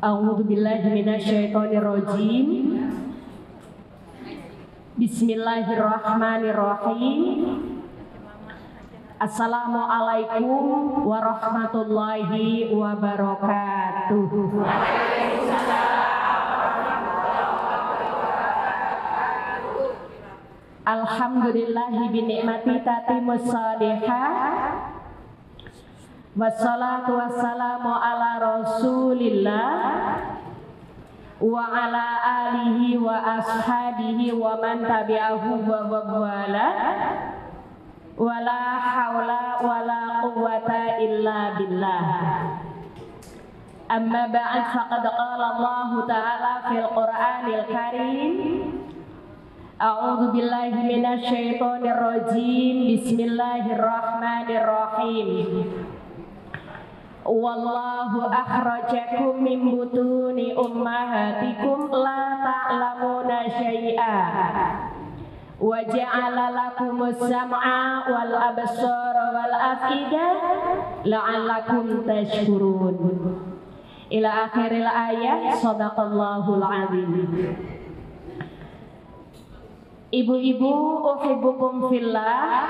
A'udzu billahi minasyaitonir rajim. Bismillahirrahmanirrahim. Assalamualaikum warahmatullahi wabarakatuh. Alhamdulillahi binikmati tatimus salihah. Wassalatu wassalamu ala rasulillah wa ala alihi wa ashabihi wa man tabi'ahu wa wala wa la hawla wa la quwwata illa billah. Amma ba'd, faqad qala Allah ta'ala fil Qur'anil Karim. A'udzu billahi minasyaitonir rajim. Bismillahirrahmanirrahim. Wallahu akhrajakum min butuni ummahatikum la ta'lamuna syai'a wa ja'ala lakumus sam'a wal absara wal af'idah la'allakum tashkurun. Ila akhiril ayat. Shadaqallahul azim. Ibu-ibu, uhibbukum fillah.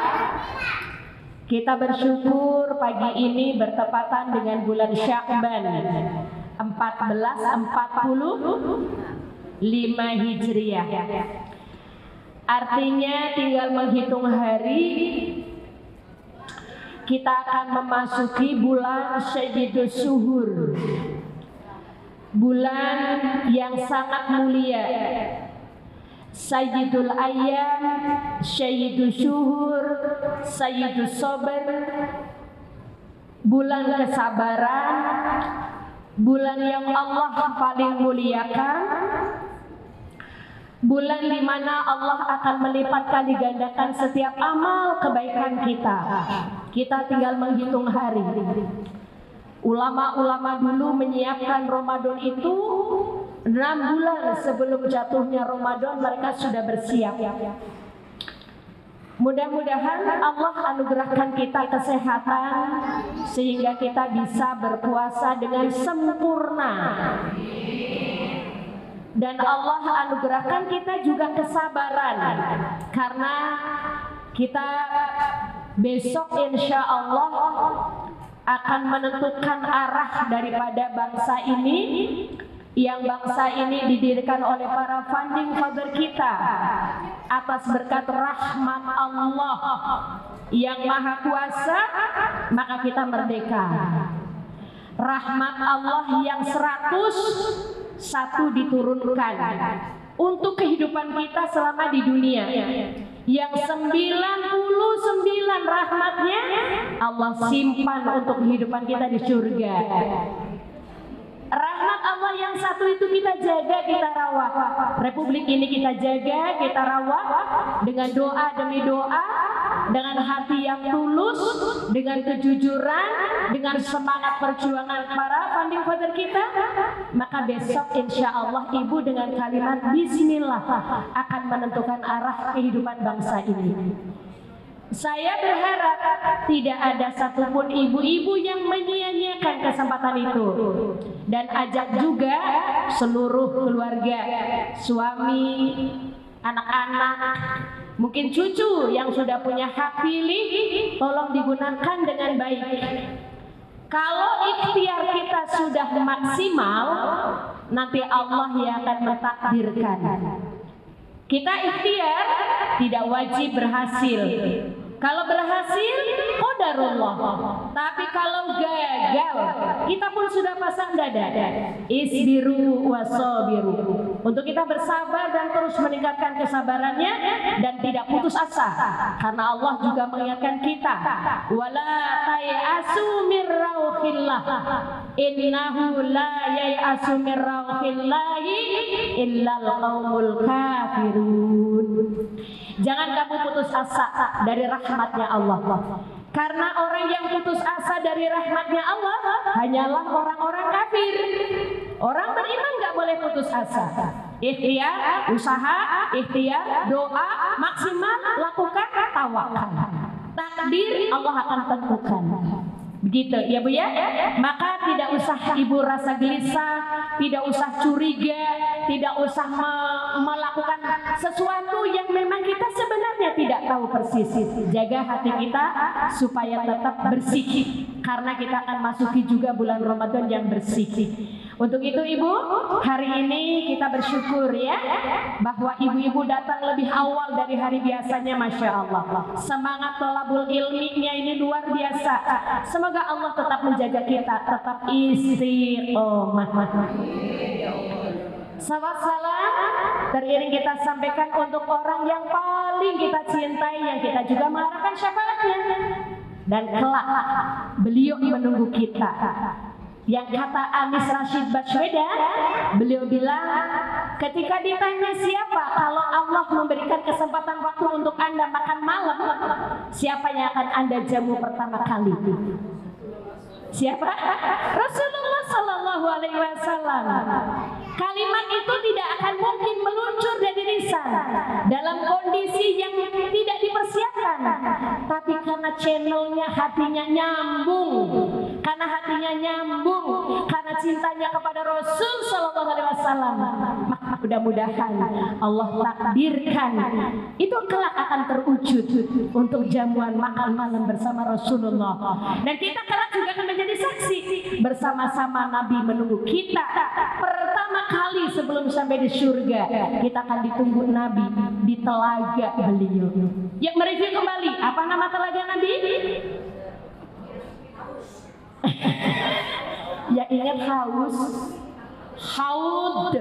Kita bersyukur pagi ini bertepatan dengan bulan Sya'ban 1445 Hijriah. Artinya tinggal menghitung hari kita akan memasuki bulan Sayyidus Syuhur, bulan yang sangat mulia, Sayyidul Ayyam, Sayyidus Syuhur, Sayyidus Sabar, bulan kesabaran, bulan yang Allah paling muliakan, bulan di mana Allah akan melipat kali gandakan setiap amal kebaikan kita. Kita tinggal menghitung hari. Ulama-ulama dulu menyiapkan Ramadan itu 6 bulan sebelum jatuhnya Ramadan, mereka sudah bersiap. Mudah-mudahan Allah anugerahkan kita kesehatan sehingga kita bisa berpuasa dengan sempurna. Dan Allah anugerahkan kita juga kesabaran, karena kita besok insya Allah akan menentukan arah daripada bangsa ini, yang bangsa ini didirikan oleh para founding father kita atas berkat rahmat Allah yang maha kuasa, maka kita merdeka. Rahmat Allah yang 101 diturunkan untuk kehidupan kita selama di dunia, yang 99 rahmatnya Allah simpan untuk kehidupan kita di surga. Rahmat Allah yang 1 itu kita jaga, kita rawat. Republik ini kita jaga, kita rawat dengan doa demi doa, dengan hati yang tulus, dengan kejujuran, dengan semangat perjuangan para founding father kita. Maka besok insya Allah ibu dengan kalimat Bismillah akan menentukan arah kehidupan bangsa ini. Saya berharap tidak ada satupun ibu-ibu yang menyia-nyiakan kesempatan itu. Dan ajak juga seluruh keluarga, suami, anak-anak, mungkin cucu yang sudah punya hak pilih, tolong digunakan dengan baik. Kalau ikhtiar kita sudah maksimal, nanti Allah yang akan mentakdirkan. Kita ikhtiar tidak wajib berhasil. Kalau berhasil, qadarullah. Tapi kalau gagal, kita pun sudah pasang dada. Isbiru wasabiru. Untuk kita bersabar dan terus meningkatkan kesabarannya dan tidak putus asa. Karena Allah juga mengingatkan kita, wala tayasu mir rauhillah. Innahu la yayasu mir rauhillahi illal qaumul kafirun. Jangan kamu putus asa dari rahmatnya Allah. Karena orang yang putus asa dari rahmatnya Allah hanyalah orang-orang kafir. Orang beriman nggak boleh putus asa. Ikhtiar, usaha, ikhtiar, doa, maksimal, lakukan, tawakal. Takdir Allah akan tentukan. Gitu ya Bu ya. Maka tidak usah Ibu rasa gelisah, tidak usah curiga, tidak usah melakukan sesuatu yang memang kita sebenarnya tidak tahu persis. Jaga hati kita supaya tetap bersih, karena kita akan masuki juga bulan Ramadan yang bersih. Untuk itu Ibu, hari ini kita bersyukur ya, bahwa ibu-ibu datang lebih awal dari hari biasanya. Masya Allah, semangat thalabul ilminya ini luar biasa. Semoga Allah tetap menjaga kita, tetap istiqomah. Salam teriring kita sampaikan untuk orang yang paling kita cintai, yang kita juga mengharapkan syafaatnya. Dan kelak beliau menunggu kita. Yang kata Anies Rashid Baswedan, beliau bilang, ketika ditanya siapa kalau Allah memberikan kesempatan waktu untuk Anda makan malam, siapa yang akan Anda jamu pertama kali? Siapa? Rasulullah Sallallahu Alaihi Wasallam. Kalimat itu tidak akan mungkin meluncur dari lisan dalam kondisi yang tidak dipersiapkan, tapi karena channelnya, hatinya nyambung, karena hatinya nyambung, karena cintanya kepada Rasul Sallallahu Alaihi Wasallam, maka mudah-mudahan Allah takdirkan itu kelak akan terwujud untuk jamuan makan malam bersama Rasulullah. Dan kita kelak juga akan menjadi saksi bersama-sama Nabi menunggu kita. Pertama kali sebelum sampai di surga, kita akan ditunggu Nabi di telaga beliau. Ya, mereview kembali, apa nama telaga Nabi? Ya, ingat haus. Haud.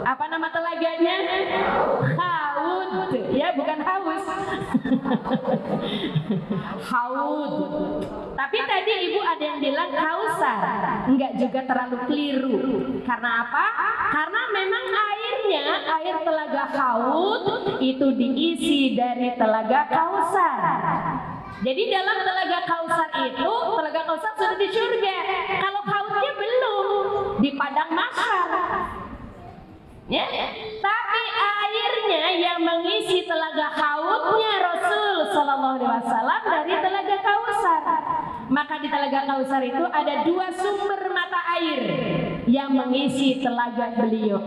Apa nama telaganya? Haud. Ya, bukan haus. Haud. Tapi tadi Ibu ada yang bilang Kausar. Enggak juga terlalu keliru. Karena apa? Karena memang airnya, air telaga Haud itu diisi dari telaga Kausar. Jadi dalam telaga Kausar itu, telaga Kausar sudah di surga. Kalau Haudnya belum, di padang mahsyar. Ya, tapi airnya yang mengisi telaga Haudnya Rasul Sallallahu Alaihi Wasallam dari telaga Kausar. Maka di telaga Kausar itu ada dua sumber mata air yang mengisi telaga beliau.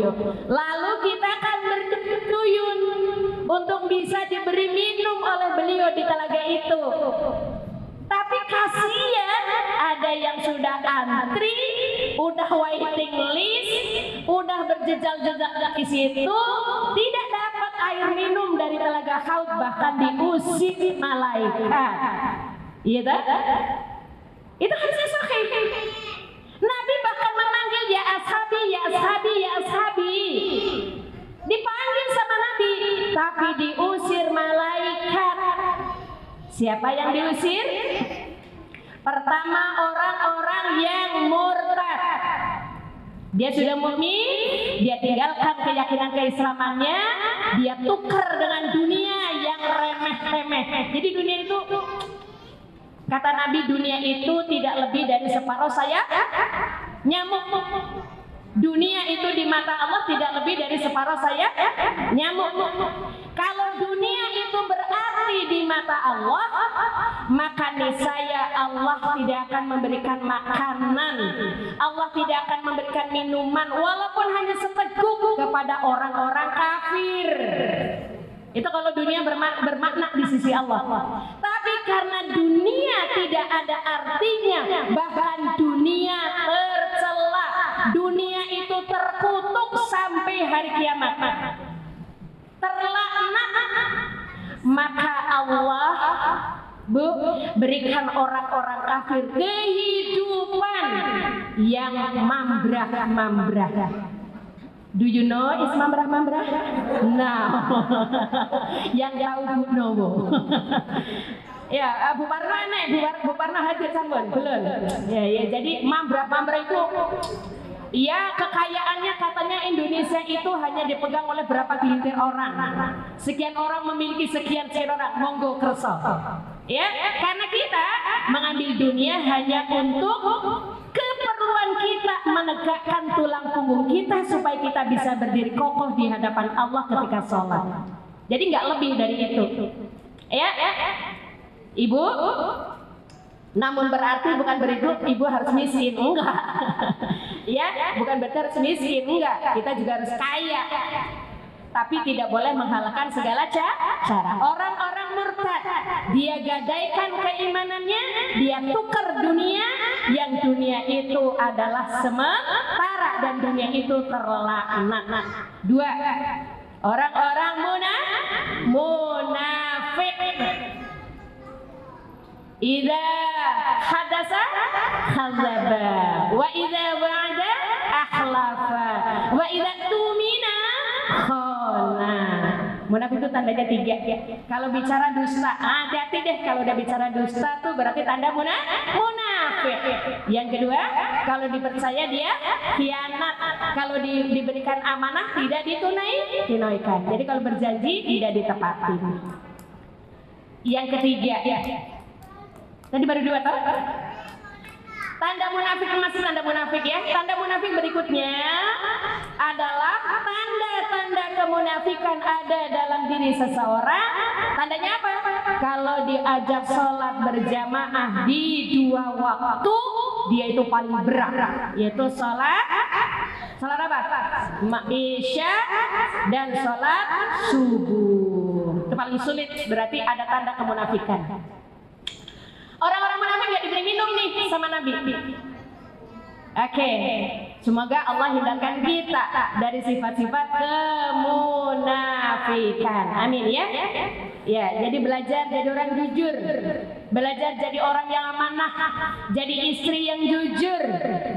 Lalu kita akan berduyun untuk bisa diberi minum oleh beliau di telaga itu. Tapi kasihan ada yang sudah antri, udah waiting list, udah berjejal-jejal di situ, tidak dapat air minum dari telaga Haud, bahkan diusir malaikat. Iya tak? Itu hadis sahih. Nabi bahkan memanggil ya ashabi, ya ashabi, ya ashabi. Dipanggil sama Nabi, tapi diusir malaikat. Siapa yang diusir? Pertama, orang-orang yang murtad. Dia sudah mukmin, dia tinggalkan keyakinan keislamannya, dia tukar dengan dunia yang remeh-temeh. Jadi dunia itu, kata Nabi, dunia itu tidak lebih dari separuh sayap nyamuk. Dunia itu di mata Allah tidak lebih dari separuh sayap nyamuk. Kalau dunia itu berarti di mata Allah, maka niscaya Allah tidak akan memberikan makanan, Allah tidak akan memberikan minuman, walaupun hanya seteguk kepada orang-orang kafir. Itu kalau dunia bermakna di sisi Allah. Tapi karena dunia tidak ada artinya, bahkan dunia tercela, dunia itu terkutuk sampai hari kiamat, terlaknat, maka Allah berikan orang-orang kafir kehidupan yang mambrah. Do you know is mambrah? Nah, yang tahu know. Ya, Bu Parno nih, Bu Parno hadir sampun, belum? Ya, jadi mambrah itu, ya kekayaannya katanya Indonesia itu hanya dipegang oleh berapa gelintir orang. Sekian orang memiliki sekian orang, monggo kerso. Ya, karena kita mengambil dunia hanya untuk keperluan kita, menegakkan tulang punggung kita supaya kita bisa berdiri kokoh di hadapan Allah ketika sholat. Jadi nggak lebih dari itu. Ya, Ibu, Namun berarti bukan ibu harus miskin, enggak. Ya, bukan berarti harus miskin, enggak. Kita juga harus kaya. Tapi tidak boleh menghalalkan segala cara. Orang-orang murtad, dia gadaikan keimanannya, dia tukar dunia, yang dunia itu adalah sementara dan dunia itu terlaknat. 2. Orang-orang munafik. Idza hadasa khadzaba wa idza wa'ada akhlafa wa idza tumina khana. Munafik itu tandanya 3. Kalau bicara dusta, hati-hati deh kalau udah bicara dusta tuh berarti tanda munafik. Yang kedua, kalau dipercaya dia khianat. Kalau diberikan amanah tidak ditunaikan. Jadi kalau berjanji tidak ditepati. Yang ketiga, tadi baru 2 toh? Tanda munafik, masih tanda munafik ya. Tanda munafik berikutnya adalah tanda-tanda kemunafikan ada dalam diri seseorang. Tandanya apa? Kalau diajak sholat berjamaah di 2 waktu, dia itu paling berat, yaitu sholat apa? Isya dan sholat subuh. Itu paling sulit, berarti ada tanda kemunafikan. Orang-orang munafik gak diberi minum nih sama Nabi. Oke, semoga Allah hindarkan kita dari sifat-sifat kemunafikan. Amin ya. Ya, jadi belajar jadi orang jujur, belajar jadi orang yang amanah, jadi istri yang jujur,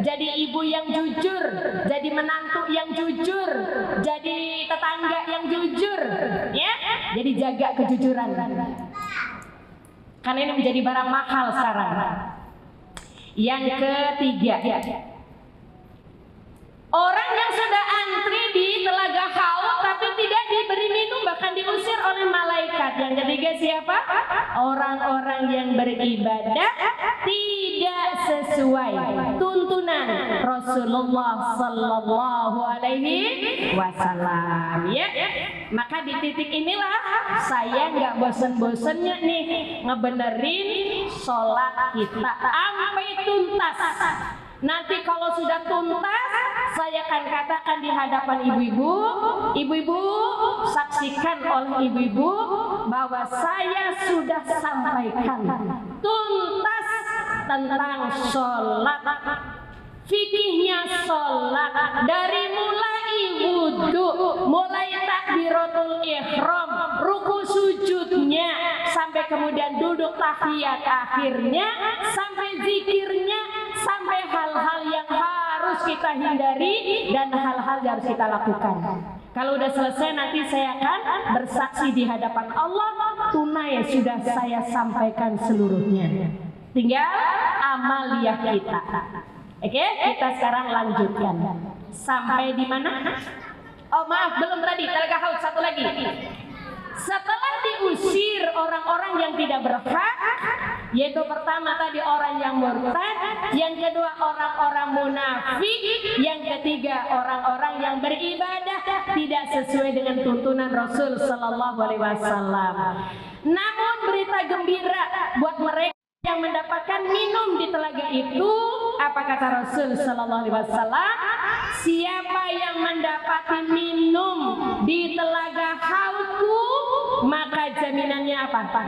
jadi ibu yang jujur, jadi menantu yang jujur, jadi tetangga yang jujur, ya. Jadi jaga kejujuran. Karena ini menjadi barang mahal sekarang. Yang ketiga, orang yang sudah antri di telaga haud tapi tidak diberi minum, bahkan diusir oleh malaikat. Yang ketiga siapa? Orang-orang yang beribadah tidak sesuai tuntunan Rasulullah Sallallahu Alaihi Wasallam. Ya, maka di titik inilah saya nggak bosen-bosennya nih ngebenerin sholat kita sampai tuntas. Nanti kalau sudah tuntas, saya akan katakan di hadapan ibu-ibu, saksikan oleh ibu-ibu bahwa saya sudah sampaikan tuntas tentang sholat, fikihnya sholat, dari mulai wudhu, mulai takbiratul ihram, ruku sujudnya, sampai kemudian duduk tahiyat akhirnya, sampai zikirnya, sampai hal-hal yang harus kita hindari dan hal-hal yang harus kita lakukan. Kalau udah selesai nanti saya akan bersaksi di hadapan Allah, tunai sudah saya sampaikan seluruhnya. Tinggal amaliyah kita. Oke, kita sekarang lanjutkan. Sampai di mana? Oh maaf, belum tadi. Telaga haud satu lagi. Setelah diusir orang-orang yang tidak berhak, yaitu pertama tadi orang yang murtad, yang kedua orang-orang munafik, yang ketiga orang-orang yang beribadah tidak sesuai dengan tuntunan Rasul Sallallahu Alaihi Wasallam. Namun berita gembira buat mereka yang mendapatkan minum di telaga itu, apa kata Rasul Sallallahu Alaihi Wasallam? Siapa yang mendapati minum di telaga haudku, maka jaminannya apa?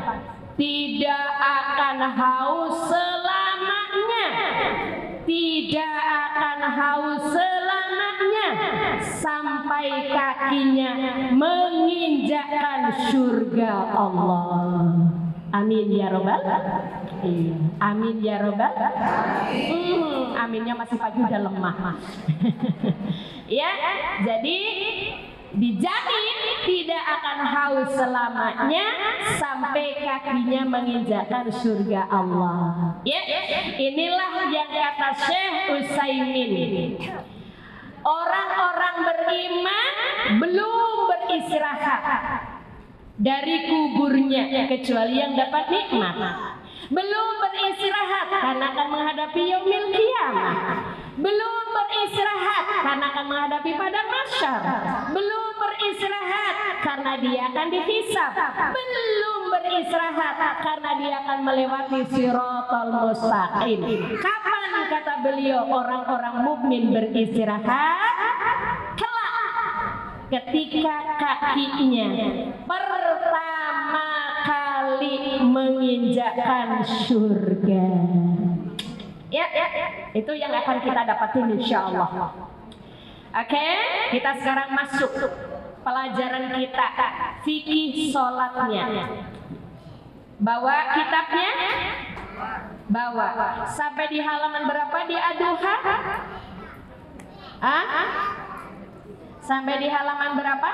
Tidak akan haus selamanya. Tidak akan haus selamanya sampai kakinya menginjakkan surga Allah. Amin ya robbal. Amin ya robbal. Aminnya masih pagi udah lemah. Ya, jadi dijamin tidak akan haus selamanya sampai kakinya menginjakkan surga Allah. Ya, inilah yang kata Syekh Utsaimin. Orang-orang beriman belum beristirahat dari kuburnya kecuali yang dapat nikmat. Belum beristirahat karena akan menghadapi yaumil qiyamah. Belum beristirahat karena akan menghadapi padang mahsyar. Belum beristirahat beristirahat karena dia akan dihisab. Belum beristirahat karena dia akan melewati siratal mustaqim. Kapan kata beliau orang-orang mukmin beristirahat? Kelak ketika kakinya pertama kali menginjakkan surga. Ya, itu yang akan kita dapatin insya Allah. Oke, kita sekarang masuk pelajaran kita fikih sholatnya. Bawa kitabnya, bawa. Sampai di halaman berapa di Ad-Duha? Sampai di halaman berapa?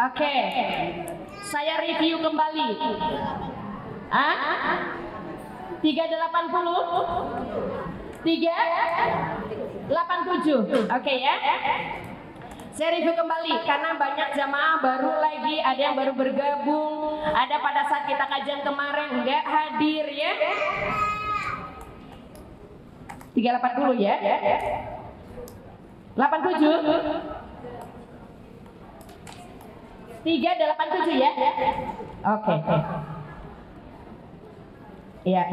Oke, saya review kembali. 380, 387. Oke ya. Saya review kembali karena banyak jamaah baru lagi, ada yang baru bergabung, ada pada saat kita kajian kemarin nggak hadir ya. 380 ya. 87. 387 ya. Oke. Iya.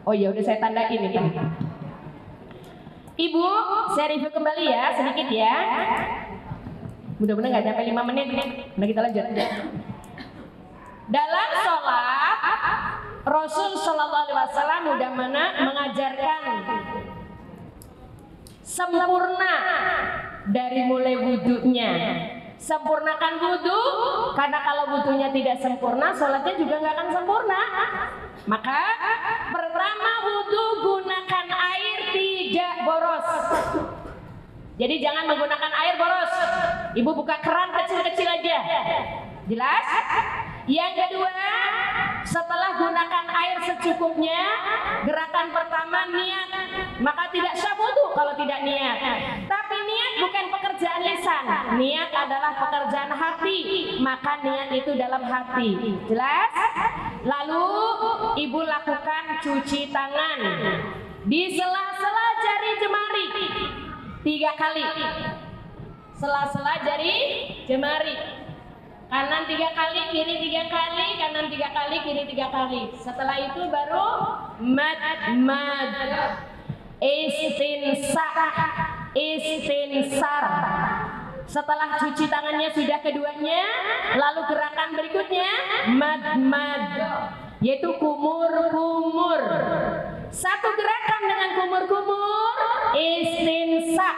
Oh ya udah saya tandain ini. Ibu, saya review kembali ya sedikit ya. Mudah-mudahan nggak sampai 5 menit. Nah kita lanjut. Dalam sholat Rasul Shallallahu Alaihi Wasallam mudah mana mengajarkan sempurna dari mulai wudhunya. Sempurnakan wudhu, karena kalau wudhunya tidak sempurna, sholatnya juga nggak akan sempurna. Maka pertama wudhu gunakan air tidak boros. Jadi jangan menggunakan air boros. Ibu buka keran kecil-kecil aja. Jelas? Yang kedua, setelah gunakan air secukupnya, gerakan pertama niat. Maka tidak sah wudhu kalau tidak niat. Tapi niat bukan pekerjaan lisan. Niat adalah pekerjaan hati. Maka niat itu dalam hati. Jelas? Lalu ibu lakukan cuci tangan di sela-sela jari jemari 3 kali. Sela-sela jari jemari. Kanan 3 kali, kiri 3 kali, kanan 3 kali, kiri 3 kali. Setelah itu baru mad, istinsar. Setelah cuci tangannya sudah keduanya, lalu gerakan berikutnya mad, yaitu kumur. Satu gerakan dengan kumur, istinsak,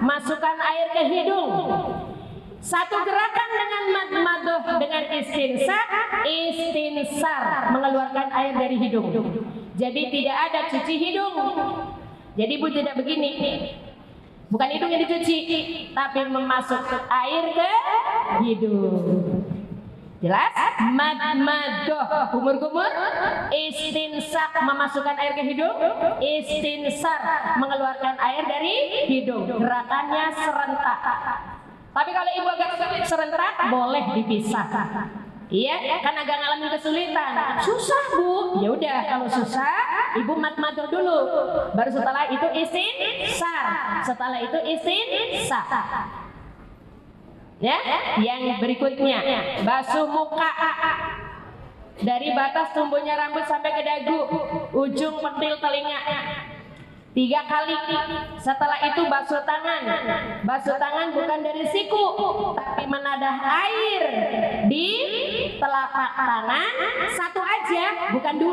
masukkan air ke hidung. Satu gerakan dengan mad, dengan istinsar, mengeluarkan air dari hidung. Jadi tidak ada cuci hidung. Jadi ibu tidak begini. Bukan hidung yang dicuci, tapi memasukkan air ke hidung. Jelas? Mad, kumur, istinsak, memasukkan air ke hidung, istinsar, mengeluarkan air dari hidung. Gerakannya serentak. Tapi kalau ibu agak serentak, boleh dipisah. Iya, kan agak ngalamin kesulitan. Susah bu. Ya udah, kalau susah, ibu mad dulu. Baru setelah itu istinsar. Setelah itu istinsak. Ya, yang berikutnya basuh muka dari batas tumbuhnya rambut sampai ke dagu, ujung pentil telinga 3 kali. Setelah itu basuh tangan. Basuh tangan bukan dari siku, tapi menadah air di telapak tangan 1 aja, bukan 2.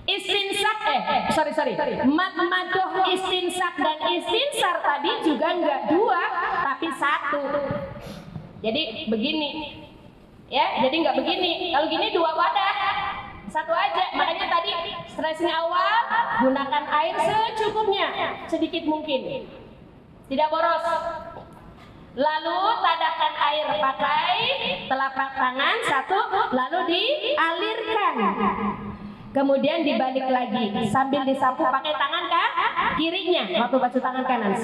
Istinsak, madoh, istinsak dan istinsar tadi juga enggak 2, tapi 1. Jadi begini, ya. Jadi enggak begini. Kalau gini 2 wadah. 1 aja, makanya tadi stresing awal gunakan air secukupnya, sedikit mungkin, tidak boros. Lalu tadahkan air pakai telapak tangan 1, lalu dialirkan, kemudian dibalik lagi sambil disapu pakai tangan kirinya waktu basuh tangan kanan,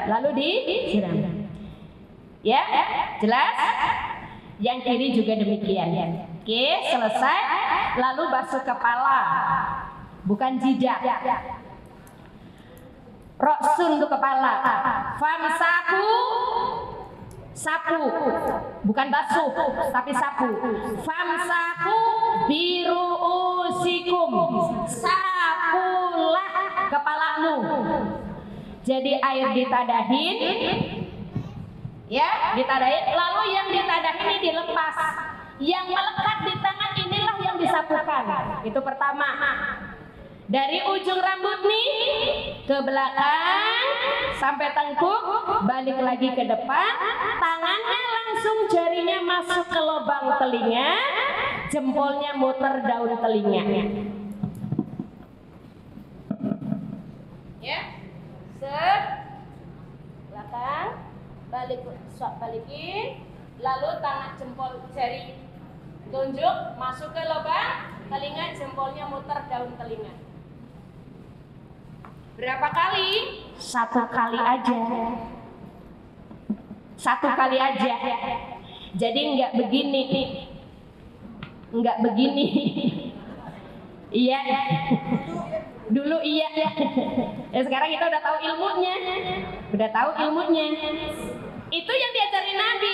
lalu disiram. Ya, jelas? Yang kiri juga demikian. Oke, selesai. Lalu basuh kepala, bukan jidat. Roksun untuk kepala. Famsahu, sapu, bukan basuh, tapi sapu. Famsahu biruusikum, sapulah kepalamu. Jadi air ditadahin, ya ditadahin. Lalu yang ditadahin ini dilepas. Yang melekat di tangan inilah yang disapukan. Itu pertama. Dari ujung rambut nih ke belakang sampai tengkuk, balik lagi ke depan, tangannya langsung jarinya masuk ke lubang telinga, jempolnya muter daun telinga. Ya, set, belakang, balikin, lalu tangan jempol jari tunjuk masuk ke lubang telinga, jempolnya muter daun telinga. Berapa kali? 1 kali aja. 1 kali aja. Jadi enggak begini. Enggak begini. Iya. Dulu iya. Ya sekarang kita udah tahu ilmunya. Itu yang diajarin Nabi.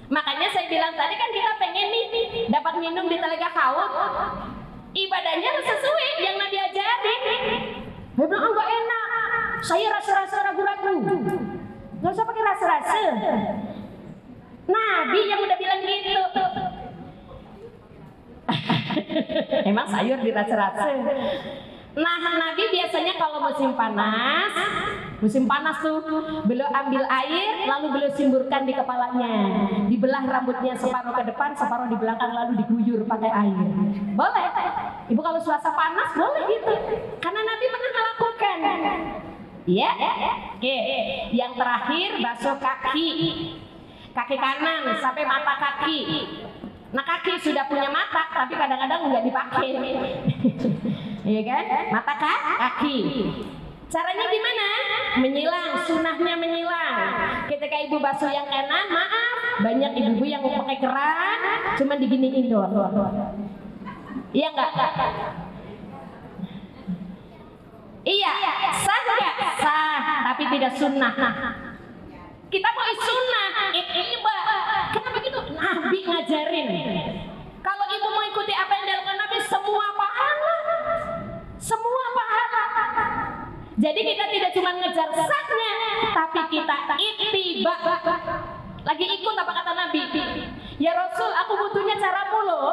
Makanya saya bilang tadi kan kita pengen nih dapat minum di Telaga Haud. Ibadahnya harus sesuai yang Nabi ajarin. Dia bilang enggak enak, saya rasa-rasa ragu-ragu. Gak usah pakai rasa-rasa. Nabi yang udah bilang gitu. Emang sayur dirasa-rasa. Nah, Nabi biasanya kalau musim panas tuh, beliau ambil air, lalu beliau simburkan di kepalanya, dibelah rambutnya separuh ke depan, separuh di belakang, lalu diguyur pakai air. Boleh, ibu kalau suasana panas boleh gitu, karena Nabi pernah melakukan. Iya, oke. Yang terakhir basuh kaki kanan sampai mata kaki. Nah, kaki sudah punya mata, tapi kadang-kadang nggak dipakai. Iya kan? Mata kaki. Caranya gimana? Menyilang, sunahnya menyilang. Ketika ibu basuh yang kanan, maaf, banyak ibu-ibu yang pakai keran, cuma diginiin doang. Iya enggak? Iya, sah enggak? Sah, tapi tidak sunnah. Kita mau sunnah, iba. Kenapa gitu? Nabi ngajarin. Kalau ibu mau ikuti apa yang dilakukan Nabi, semua pahala. Jadi kita tidak cuma ngejar sahnya, tapi kita ittiba. Lagi ikut apa kata Nabi? Ya Rasul, aku butuhnya caramu loh.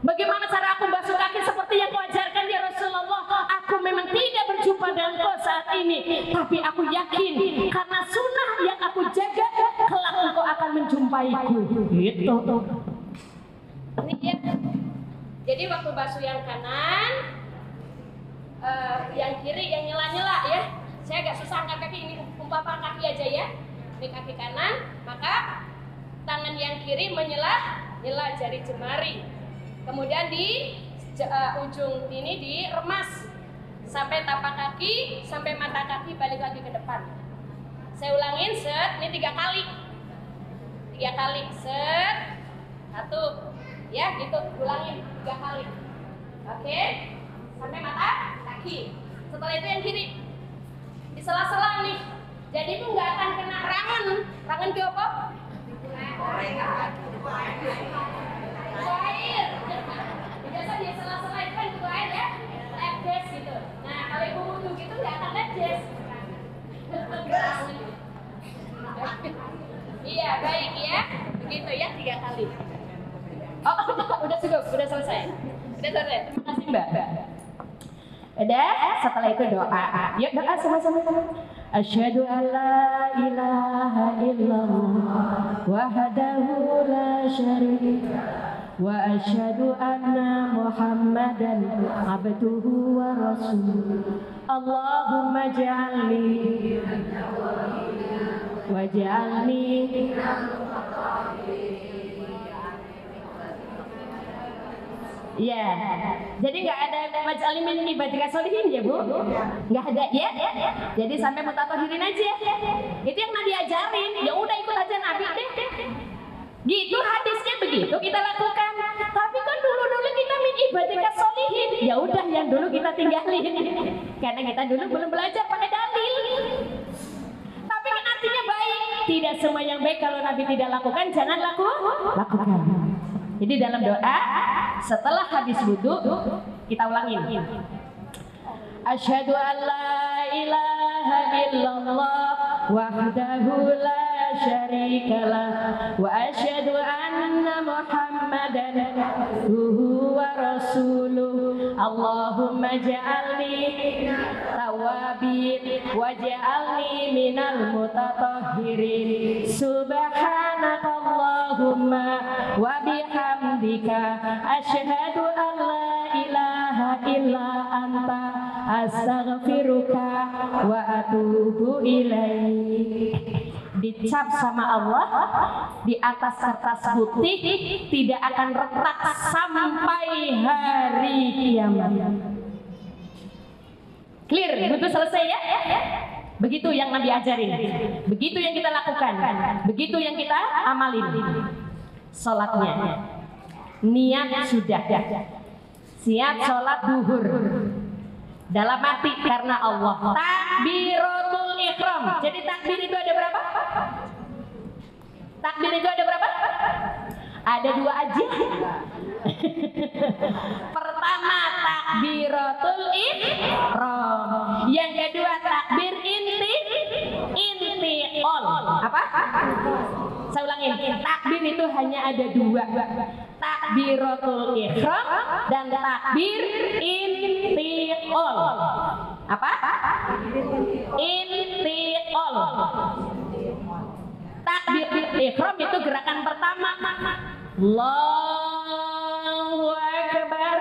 Bagaimana cara aku basuh kaki seperti yang kau ajarkan ya Rasulullah? Aku memang tidak berjumpa dengan kau saat ini, tapi aku yakin karena sunnah yang aku jaga, kelak engkau akan menjumpaiku. Gitu. Ini dia. Jadi waktu basuh yang kanan, yang kiri yang nyela-nyela ya. Saya agak susah angkat kaki, ini umpama kaki aja ya. Ini kaki kanan, maka tangan yang kiri nyela jari jemari. Kemudian di ujung ini diremas sampai tapak kaki, sampai mata kaki, balik lagi ke depan. Saya ulangin, set, ini 3 kali. 3 kali, set. 1. Ya, gitu, ulangin 3 kali. Oke. Sampai mata kaki. Setelah itu yang kiri. Di sela-sela nih. Jadi itu nggak akan kena rangan. Rangan ke apa? Air. Biasa di sela-sela itu kan butuh air ya. Lepdes gitu. Nah kalau ibu butuh gitu nggak akan lepdes. Iya baik ya. Begitu ya 3 kali. Oh udah cukup, udah selesai. Terima kasih Mbak. Udah, setelah itu doa. Yuk doa sama-sama. Asyhadu an la ilaha illallah wahdahu la syarika wa asyhadu anna Muhammadan abduhu wa rasuluh. Allahumma ja'alni waj'alni ya, jadi nggak ada maj'alni min ibadika sholihin ya Bu? Nggak ada ya? Jadi sampai mutatahirin aja. Itu yang Nabi ajarin. Ya udah ikut aja Nabi deh. Gitu hadisnya begitu kita lakukan. Tapi kan dulu kita min ibadika solihin. Ya udah yang dulu kita tinggalin. Karena kita dulu belum belajar pakai dalil. Tapi kan artinya baik. Tidak semua yang baik kalau Nabi tidak lakukan, jangan lakukan. Jadi dalam doa setelah habis wudu kita ulangin. Asyhadu an la ilaha illallah wahdahu la syarikalah wa asyhadu anna Muhammadan abduhu wa rasuluh. Allahumma ja'alni tawabin waj'alni minal mutatahhirin. Subhanakallahumma wa bihamdika asyhadu an la ilaha illa anta astaghfiruka wa atubu ilaik. Dicap sama Allah di atas kertas putih, tidak akan retak sampai hari kiamat. Clear? Begitu selesai ya? Begitu yang Nabi ajarin, begitu yang kita lakukan, begitu yang kita amalin. Sholatnya, niat sudah, siap sholat duhur. Dalam hati karena Allah. Takbiratul ihram. Jadi takbir itu ada berapa? Takbir itu ada berapa? Ada 2 aja. Pertama takbiratul ihram. Yang kedua takbir intiqal. Apa? Saya ulangin. Takbir itu hanya ada 2. Takbiratul ihram dan takbir intiqal. Apa? Intiqal. Takbir ihram itu gerakan pertama. Allahu Akbar.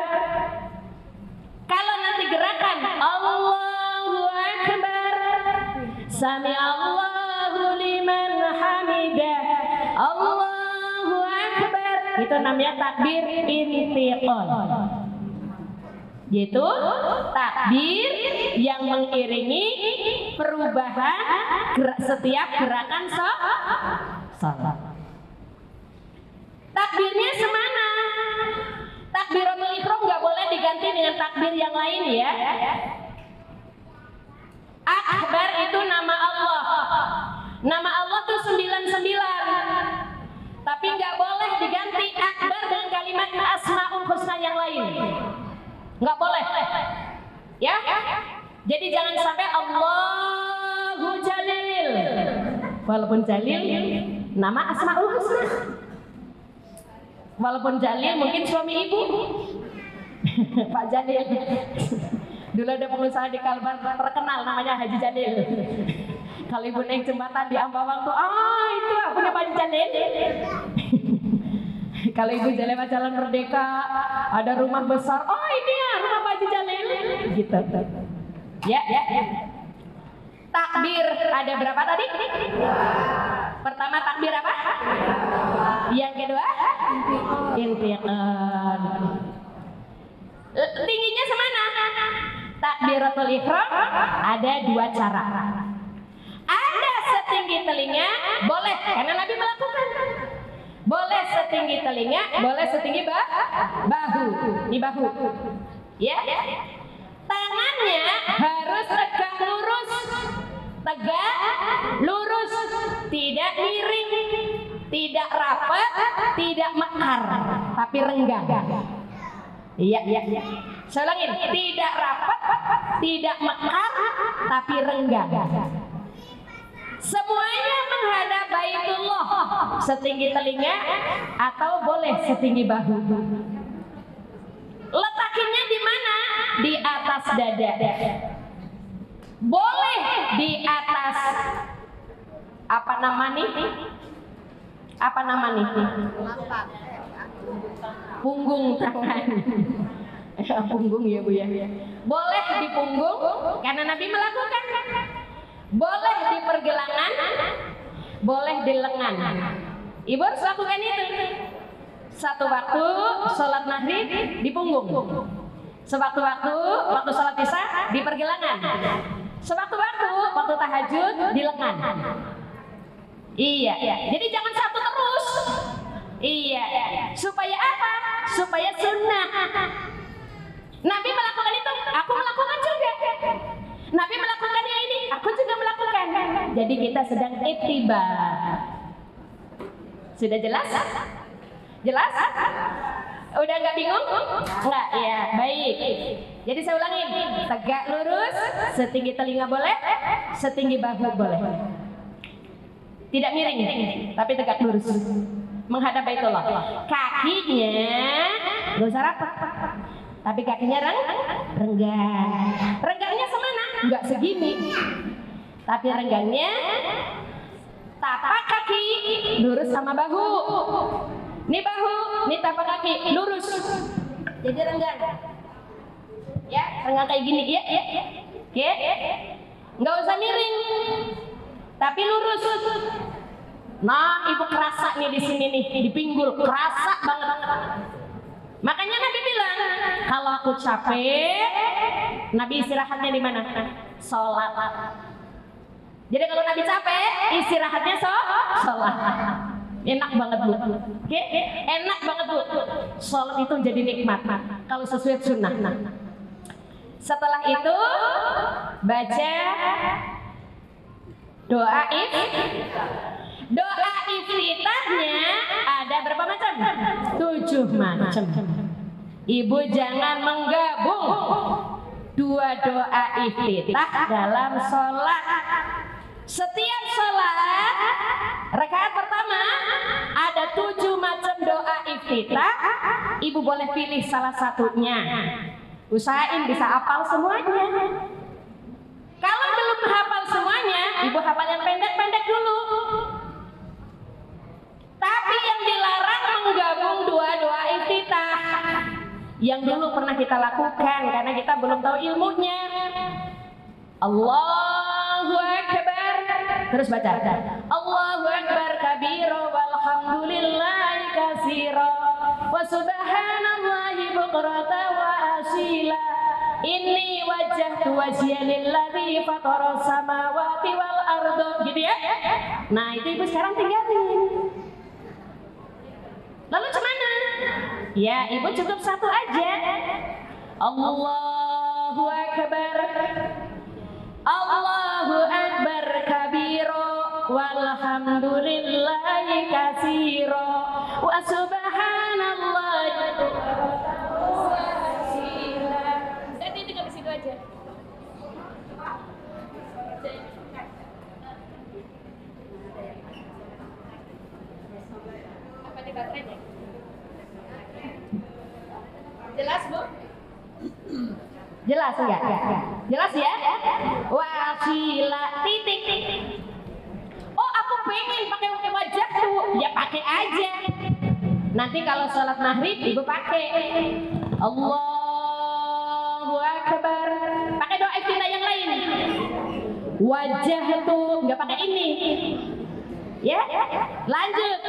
Kalau nanti gerakan Allahu Akbar, Sami Allahu liman hamidah, Allahu Akbar, itu namanya takbir intiqal. Yaitu takbir yang mengiringi perubahan setiap gerakan salat. Takbirnya semana? Takbiratul ihram nggak boleh diganti dengan takbir yang lain ya. Akbar itu nama Allah. Nama Allah tuh 99. Tapi nggak boleh diganti akbar dengan kalimat asmaul husna yang lain. Nggak boleh. Ya. Jadi jangan sampai Allahu Jalil. Walaupun Jalil nama asmaul husna. Walaupun Jalil mungkin suami ibu. Pak Jalil. Dulu ada pengusaha di Kalbar terkenal namanya Haji Jalil. Kalau ibu naik jembatan di Ambawang tuh, itu punya Pak Jalil. Kalau ibu jalan Jalan Merdeka, ada rumah besar, ini ya rumah Pak Jalil. Gitu. Ya. Takbir ada berapa tadi? Pertama takbir apa? Yang kedua? Intiqal. Tingginya semana? Takbiratul ihram ada 2 cara. Ada setinggi telinga, boleh karena Nabi melakukan. Boleh setinggi telinga, boleh setinggi bahu, di bahu. Ya. Tangannya harus tegak lurus. Tegak lurus, tidak miring, tidak rapat, tidak mekar, tapi renggang. Iya. Saya ulangin, tidak rapat, tidak mekar, tapi renggang. Semuanya menghadap Baitullah, setinggi telinga atau boleh setinggi bahu. Letakinnya di mana? Di atas dada. Boleh di atas apa namanya? Punggung tangan. Punggung ya Bu ya. Boleh di punggung karena Nabi melakukan. Boleh di pergelangan, boleh di lengan. Ibu harus lakukan itu. Satu waktu sholat maghrib di punggung. Sewaktu-waktu waktu sholat isya di pergelangan. Sewaktu-waktu waktu tahajud di lengan. Iya. Jadi jangan satu terus. Iya. Supaya apa? Supaya sunnah. Nabi melakukan itu, aku melakukan juga. Nabi melakukan yang ini, aku juga melakukan. Jadi kita sedang ittiba. Sudah jelas? Jelas? Udah nggak bingung? Nggak, ya, baik. Jadi saya ulangin, tegak lurus, setinggi telinga boleh, setinggi bahu boleh. Tidak miring, tapi tegak lurus, menghadap Baitullah. Kakinya nggak usah rapat, tapi kakinya renggang. Renggangnya semana? Nggak segini, tapi renggangnya tapak kaki lurus sama bahu. Ini bahu, ini tapak kaki lurus. Jadi renggang. Ya, renggang kayak gini, ya. Oke. Nggak usah miring, tapi lurus. Nah, ibu kerasa nih di sini nih, di pinggul, kerasa banget. Makanya Nabi bilang, kalau aku capek, Nabi istirahatnya di mana? Sholat. Jadi kalau Nabi capek, istirahatnya sholat. Enak banget Bu. Oke? Enak banget Bu. Sholat itu jadi nikmat kalau sesuai sunnah. Setelah itu baca doa doa iftitahnya ada berapa macam? 7 macam. Ibu jangan menggabung 2 doa iftitah dalam sholat. Setiap sholat rakaat pertama ada 7 macam doa iftitah. Ibu boleh pilih salah satunya. Usahain bisa hafal semuanya. Kalau belum hafal semuanya, ibu hafal yang pendek-pendek dulu. Tapi yang dilarang menggabung 2 doa iftitah yang dulu pernah kita lakukan karena kita belum tahu ilmunya. Allahu Akbar. Terus baca. Allahu Akbar kabira walhamdulillahi katsira wa subhanallahi bukratan wa asila. Inni wajjahtu wajhiya lilladzi fatara samawati wal arda. Gitu ya. Nah, itu ibu sekarang tinggalin. Lalu gimana? Ya, ibu cukup satu aja. Allahu Akbar. Allahu Akbar kabira walhamdulillahi katsira wa subhanallahi. Jadi tinggal di situ aja. Apa di baterainya? Jelas Bu? Jelas enggak? Jelas ya? Wasila titik. Oh, aku pengen pakai wajah tuh. Ya pakai aja. Nanti kalau sholat maghrib ibu pakai Allahu Akbar. Pakai doa iftitah yang lain. Wajah tuh nggak pakai ini. Ya, lanjut.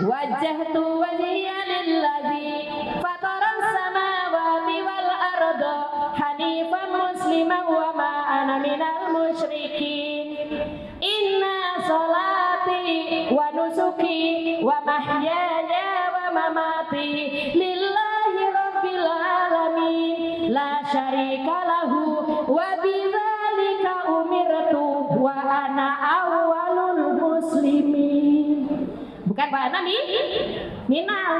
Wajah tuh wajhiya lilladzi fataras samawati wal arda hanifan musliman wa ma ana minal musyrikin. Inna sholati wa nusuki wa mahyaya wa mamati lillahi rabbil alamin la syarika lahu wa bidzalika umirtu wa ana awwalul muslimin. Bukan Pak Ana minal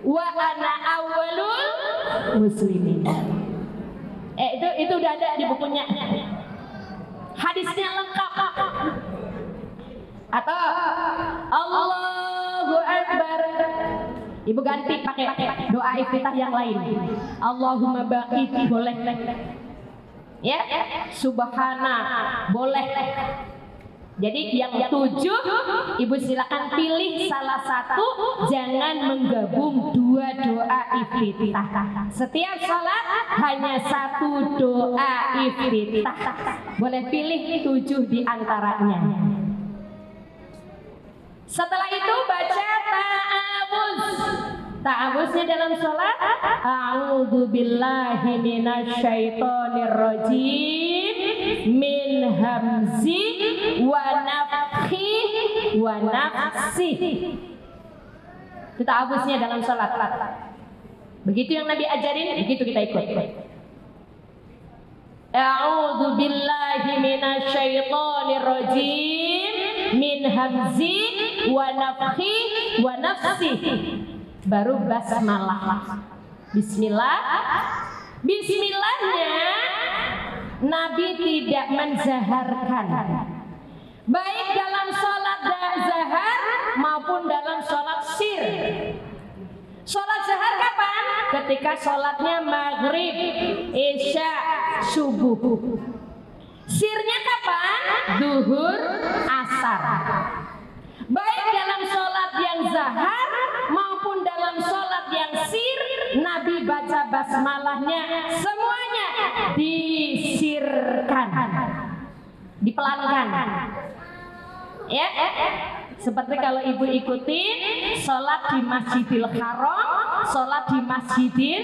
wa ana awwalul muslimin. Itu udah ada di bukunya. Hadisnya lengkap. Atau Allahu Akbar. Ibu ganti pakai doa iftitah yang lain. Allahumma baqit boleh. Ya, subhana boleh. Jadi yang 7 ibu silakan pilih salah satu, jangan menggabung 2 doa iftitah. Setiap salat hanya 1 doa iftitah. Boleh pilih 7 di antaranya. Setelah itu baca ta'awuz. Ta'awuznya dalam salat, a'udzu billahi minasyaitonir rajim min hamzi wa nafhi wa nafsi. Itu ta'awuznya dalam sholat. Begitu yang Nabi ajarin, begitu kita ikut. A'udzu billahi minasyaitonir rajim min hamzi wa nafthi wa nafsi. Baru basmalah. Bismillah. Bismillahnya Nabi tidak menzaharkan, baik dalam sholat zahar maupun dalam sholat sir. Sholat zahar kapan? Ketika sholatnya maghrib, isya, subuh. Sirnya kapan? Zuhur, asar. Baik dalam sholat yang zahar maupun dalam sholat yang sir, Nabi baca basmalahnya semuanya disirkan, dipelankan. Ya, seperti kalau ibu ikutin sholat di Masjidil Haram, sholat di Masjidil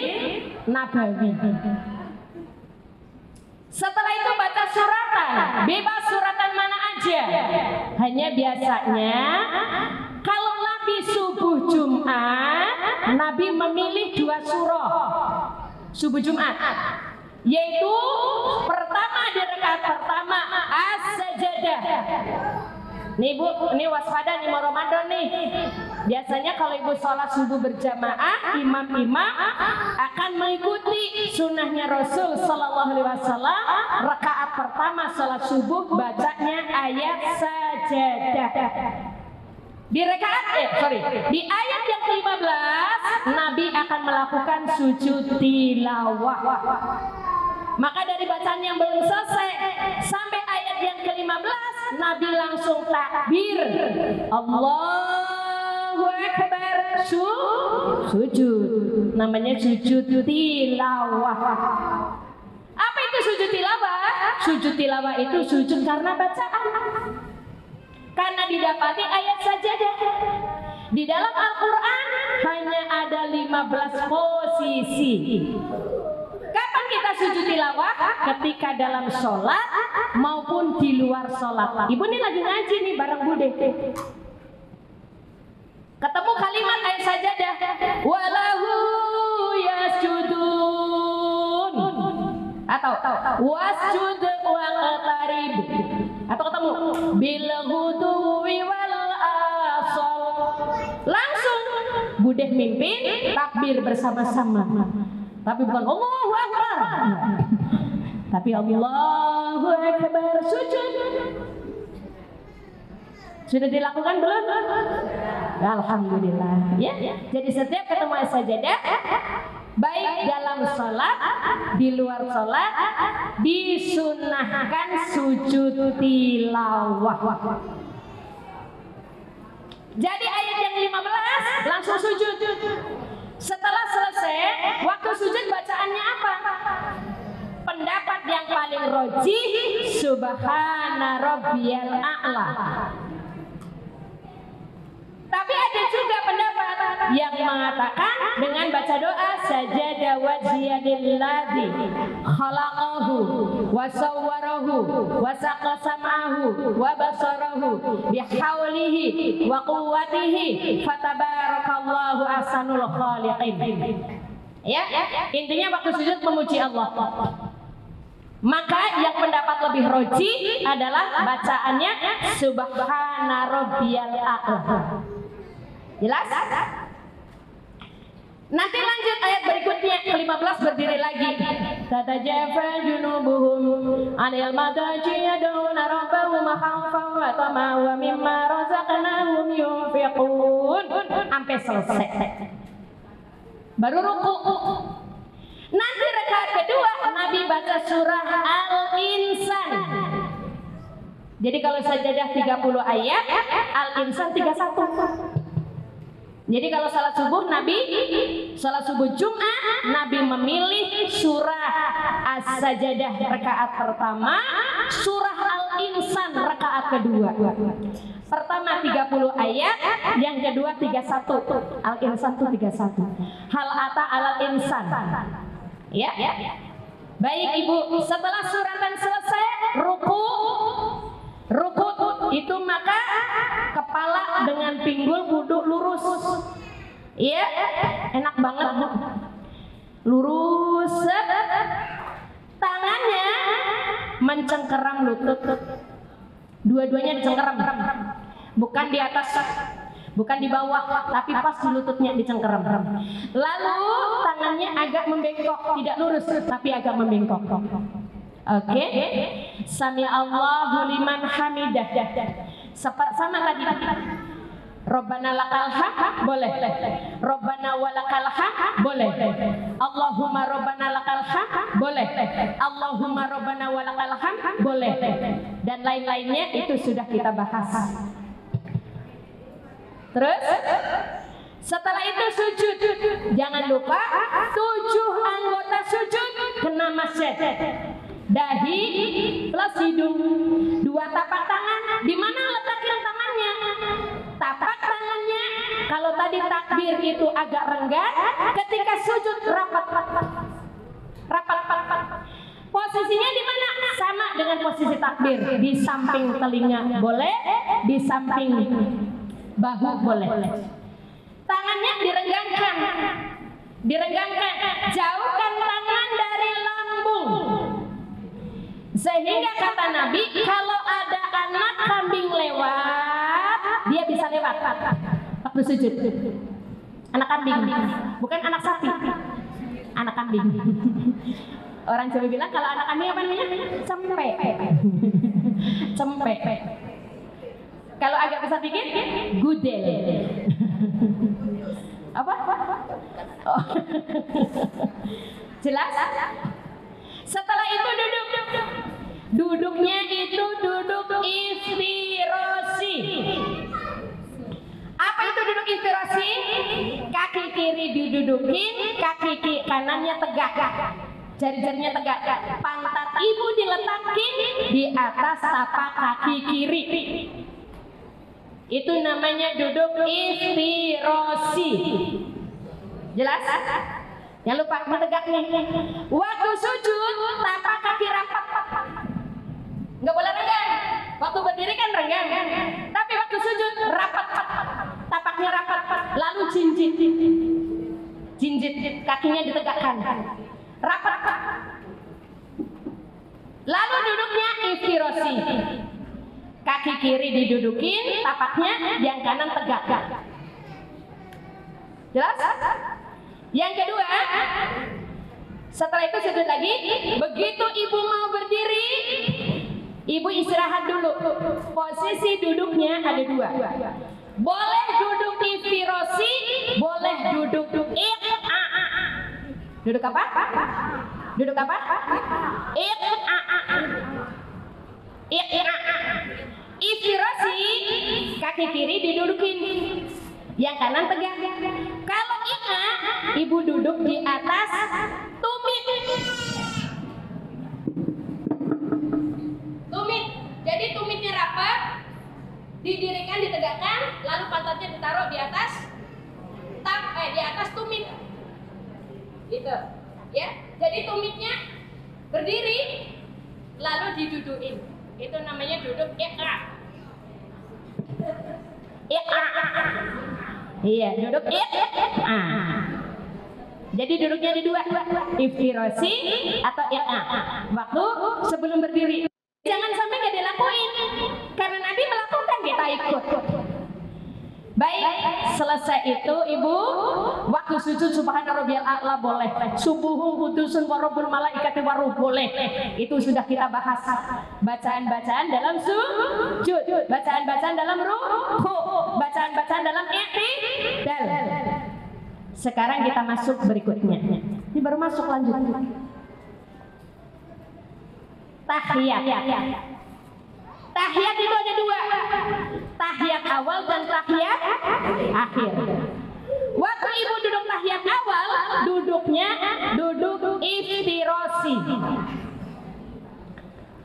Nabawi. Setelah itu baca suratan, bebas suratan mana aja. Hanya biasanya kalau Nabi subuh Jumat, Nabi memilih 2 surah subuh Jumat, yaitu pertama di rakaat pertama As-Sajdah. Nih Bu, ini waspada nih mau Ramadan nih. Biasanya kalau ibu sholat subuh berjamaah, imam-imam akan mengikuti sunnahnya Rasul Sallallahu Alaihi Wasallam. Rakaat pertama sholat subuh bacanya ayat Sajadah. Di di ayat yang ke-15 Nabi akan melakukan sujud tilawah. Maka dari bacaan yang belum selesai sampai ayat yang ke-15 Nabi langsung takbir, Allahu Akbar, sujud. Namanya sujud tilawah. Apa itu sujud tilawah? Sujud tilawah itu sujud karena bacaan, karena didapati ayat sajadah. Di dalam Al-Quran hanya ada 15 posisi. Kapan kita sujud tilawah? Ketika dalam sholat maupun di luar sholat. Ibu nih lagi ngaji nih bareng Bude, ketemu kalimat ayat sajadah, walahu yasjudun, atau wasjud waqtarib, atau ketemu bil ghudwi wal asal. Langsung Bude mimpin takbir bersama-sama. Tapi bukan Allahu Akbar, tapi Allahu Akbar sujud. Sudah dilakukan belum? Alhamdulillah. Ya. Jadi setiap ketemu sajadah, baik dalam sholat, di luar sholat, disunahkan sujud tilawah. Jadi ayat yang 15 langsung sujud. Setelah selesai, waktu sujud bacaannya apa? Pendapat yang paling rajih, Subhana Rabbiyal A'la. Tapi ada juga pendapat yang mengatakan dengan baca doa sajada wajhiya lilladzi khalaqahu wa sawwarahu wa saqa sam'ahu wa basarahu bihaulihi wa quwwatihi fatabarakallahu ahsanul khaliqin. Ya, intinya waktu sujud memuji Allah. Maka yang pendapat lebih roji adalah bacaannya Subhana Rabbiyal A'la. Jelas? Nanti lanjut ayat berikutnya ke-15 berdiri lagi. Tatajafa junubuhum 'anil madaji yad'una rabbahum khaufan wa tama'an wa mimma razaqnahum yunfiqun. Sampai selesai. Baru ruku. Nanti rakaat kedua Nabi baca surah Al-Insan. Jadi kalau sajadah 30 ayat, Al-Insan 31. Jadi kalau salat subuh salat subuh Jumat Nabi memilih surah As-Sajadah rakaat pertama, surah Al-Insan rakaat kedua. Pertama 30 ayat, yang kedua 31. Al-Insan itu 31. Hal ata alal insan. Ya. Baik Ibu, setelah suratan selesai, ruku itu maka kepala dengan pinggul duduk lurus. Iya, enak banget Bu. Lurus, tangannya mencengkeram lutut. Dua-duanya dicengkeram, bukan di atas, bukan di bawah, tapi pas di lututnya dicengkeram. Lalu tangannya agak membengkok, tidak lurus, tapi agak membengkok. Oke, Sami Allahu liman hamidah. Sama tadi. Rabbana lakal haq boleh, Rabbana walakal haq boleh, Allahumma Rabbana lakal haq boleh, Allahumma Rabbana walakal haq boleh, dan lain-lainnya itu sudah kita bahas. Terus setelah itu sujud, jangan lupa 7 anggota sujud kena masyad. Dahi plus hidung, 2 tapak tangan. Di mana letakkan tangannya? Tapak tangannya kalau tadi takbir itu agak renggang, ketika sujud rapat. Posisinya di mana? Sama dengan posisi takbir, di samping telinga boleh, di samping bahu boleh. Tangannya direnggangkan, jauhkan tangan dari lambung. Sehingga kata Nabi, kalau ada anak kambing lewat, dia bisa lewat waktu sujud. Anak kambing, bukan anak sapi. Anak kambing. Orang Jawa bilang kalau anak kambing apa namanya? Cempe. Cempe. Kalau agak bisa dikit, gudel. Apa? Oh. Jelas? Setelah itu duduk. Duduknya itu duduk iftirasi. Apa itu duduk iftirasi? Kaki kiri didudukin, kaki kanannya tegak. Jari-jarinya tegak. Pantat ibu diletakin di atas tapak kaki kiri. Itu namanya duduk iftirasi. Jelas? Jangan lupa menegak nih. Waktu sujud tapak kaki rapat. Nggak boleh renggang. Waktu berdiri kan renggang, tapi waktu sujud rapat. Tapaknya rapat. Lalu jinjit kakinya ditegakkan. Rapat. Lalu duduknya iftirasi. Kaki kiri didudukin, tapaknya yang kanan tegak. Jelas? Yang kedua, setelah itu sujud lagi. Begitu ibu mau berdiri, ibu istirahat dulu. Posisi duduknya ada 2. Boleh duduk iftirasi, boleh duduk iqa. Duduk apa? Duduk apa? Iqa. Iftirasi, kaki kiri didudukin, yang kanan tegak. Kalau iqa, ibu duduk di atas tumit. Jadi tumitnya rapat, didirikan, ditegakkan, lalu pantatnya ditaruh di atas di atas tumit. Gitu. Ya. Jadi tumitnya berdiri lalu didudukin. Itu namanya duduk iqa. Iya, duduk iqa. Jadi duduknya ada 2, iftirasi atau iqa. Waktu sebelum berdiri. Jangan sampai gak dilakuin, karena Nabi melakukan, kita ikut. Baik, selesai itu ibu, waktu sujud subhana rabbiyal a'la boleh, subuhun qudusun wa rabbul malaikati waruh boleh. Itu sudah kita bahas. Bacaan-bacaan dalam sujud, bacaan-bacaan dalam ruku, bacaan-bacaan dalam i'tidal. Sekarang kita masuk berikutnya. Ini baru masuk, lanjut. Tahiyat. Tahiyat itu ada 2. Tahiyat awal dan tahiyat akhir. Waktu ibu duduk tahiyat awal, duduknya duduk iftirasi.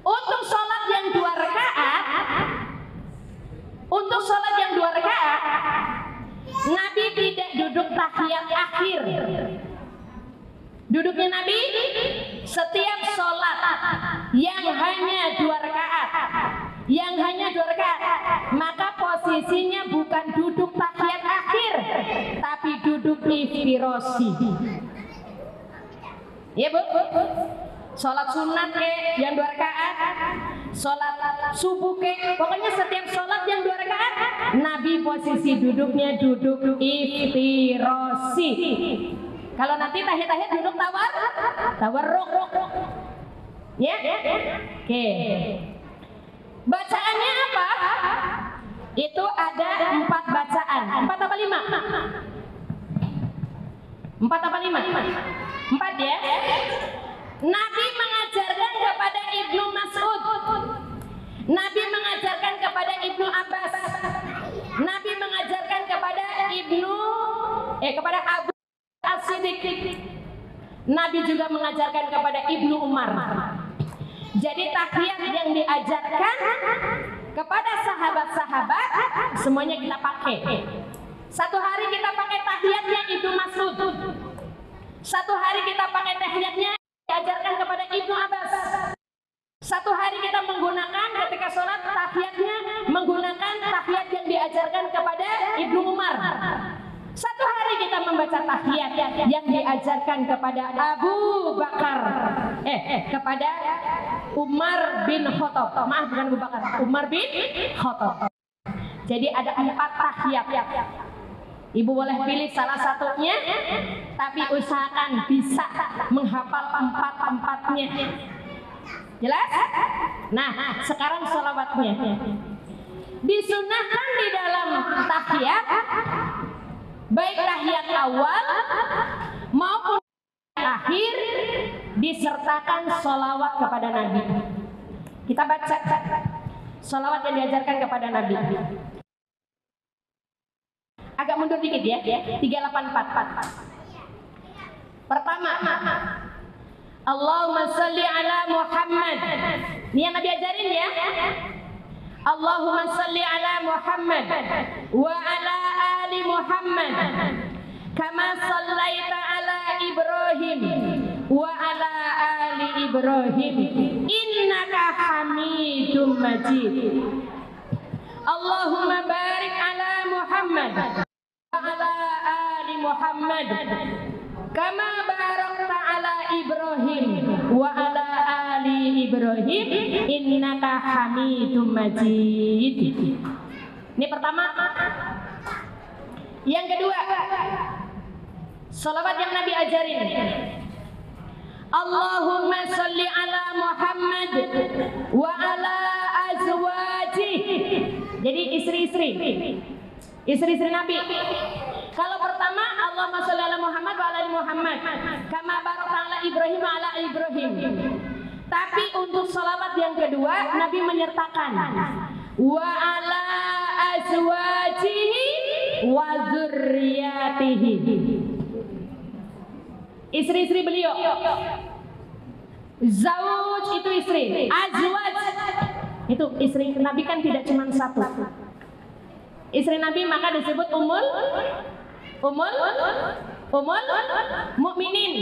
Untuk sholat yang 2 rakaat, Nabi tidak duduk tahiyat akhir. Duduknya Nabi setiap sholat yang hanya 2 rakaat, maka posisinya bukan duduk tahiyat akhir, tapi duduk iftirosi. Ya Bu, sholat sunat yang 2 rakaat, sholat subuh pokoknya setiap sholat yang 2 rakaat, Nabi posisi duduknya duduk iftirosi. Kalau nanti tahiyat duduk tawarruk. Ya, oke. Bacaannya apa? Itu ada 4 bacaan. 4 apa 5? 4 apa 5? 4 ya. Nabi mengajarkan kepada Ibnu Mas'ud, Nabi mengajarkan kepada Ibnu Abbas, Nabi mengajarkan kepada kepada Abu As-Siddiq, Nabi juga mengajarkan kepada Ibnu Umar. Jadi tahiyat yang diajarkan kepada sahabat-sahabat semuanya kita pakai. Satu hari kita pakai tahiyatnya Ibnu Mas'ud, satu hari kita pakai tahiyatnya diajarkan kepada Ibnu Abbas, satu hari kita menggunakan ketika sholat tahiyatnya menggunakan tahiyat yang diajarkan kepada Ibnu Umar, satu hari kita membaca tahiyat yang diajarkan kepada Abu Bakar, kepada Umar bin Khattab. Maaf, bukan Abu Bakar, Umar bin Khattab. Jadi ada 4 tahiyat. Ibu boleh pilih salah satunya, tapi usahakan bisa menghafal 4-4-nya. Jelas? Nah, sekarang sholawatnya. Disunahkan di dalam tahiyat, baik tahiyat awal maupun akhir, disertakan sholawat kepada Nabi. Kita baca sholawat yang diajarkan kepada Nabi. Agak mundur dikit ya, 384. Pertama, Allahumma salli ala Muhammad. Ini yang Nabi ajarin ya. Allahumma salli ala Muhammad wa ala ali Muhammad kama sallaita ala Ibrahim wa ala ali Ibrahim innaka Hamidum Majid. Allahumma barik ala Muhammad wa ala ali Muhammad kama barakta ala Ibrahim wa ala ali Ibrahim innaka Hamidum Majid. Ini pertama. Yang kedua, sholawat yang Nabi ajarin. Allahumma salli ala Muhammad wa ala azwajih. Jadi istri-istri Nabi. Kalau pertama, Allahumma sholli ala Muhammad wa ala Muhammad kama barakta ala Ibrahim wa ala Ibrahim. Tapi untuk sholawat yang kedua, Nabi menyertakan wa ala azwajihi wa dzurriyyatihi. Istri-istri beliau. Zauj itu istri, azwaj itu istri. Nabi kan tidak cuma satu. Istri Nabi maka disebut ummul mukminin.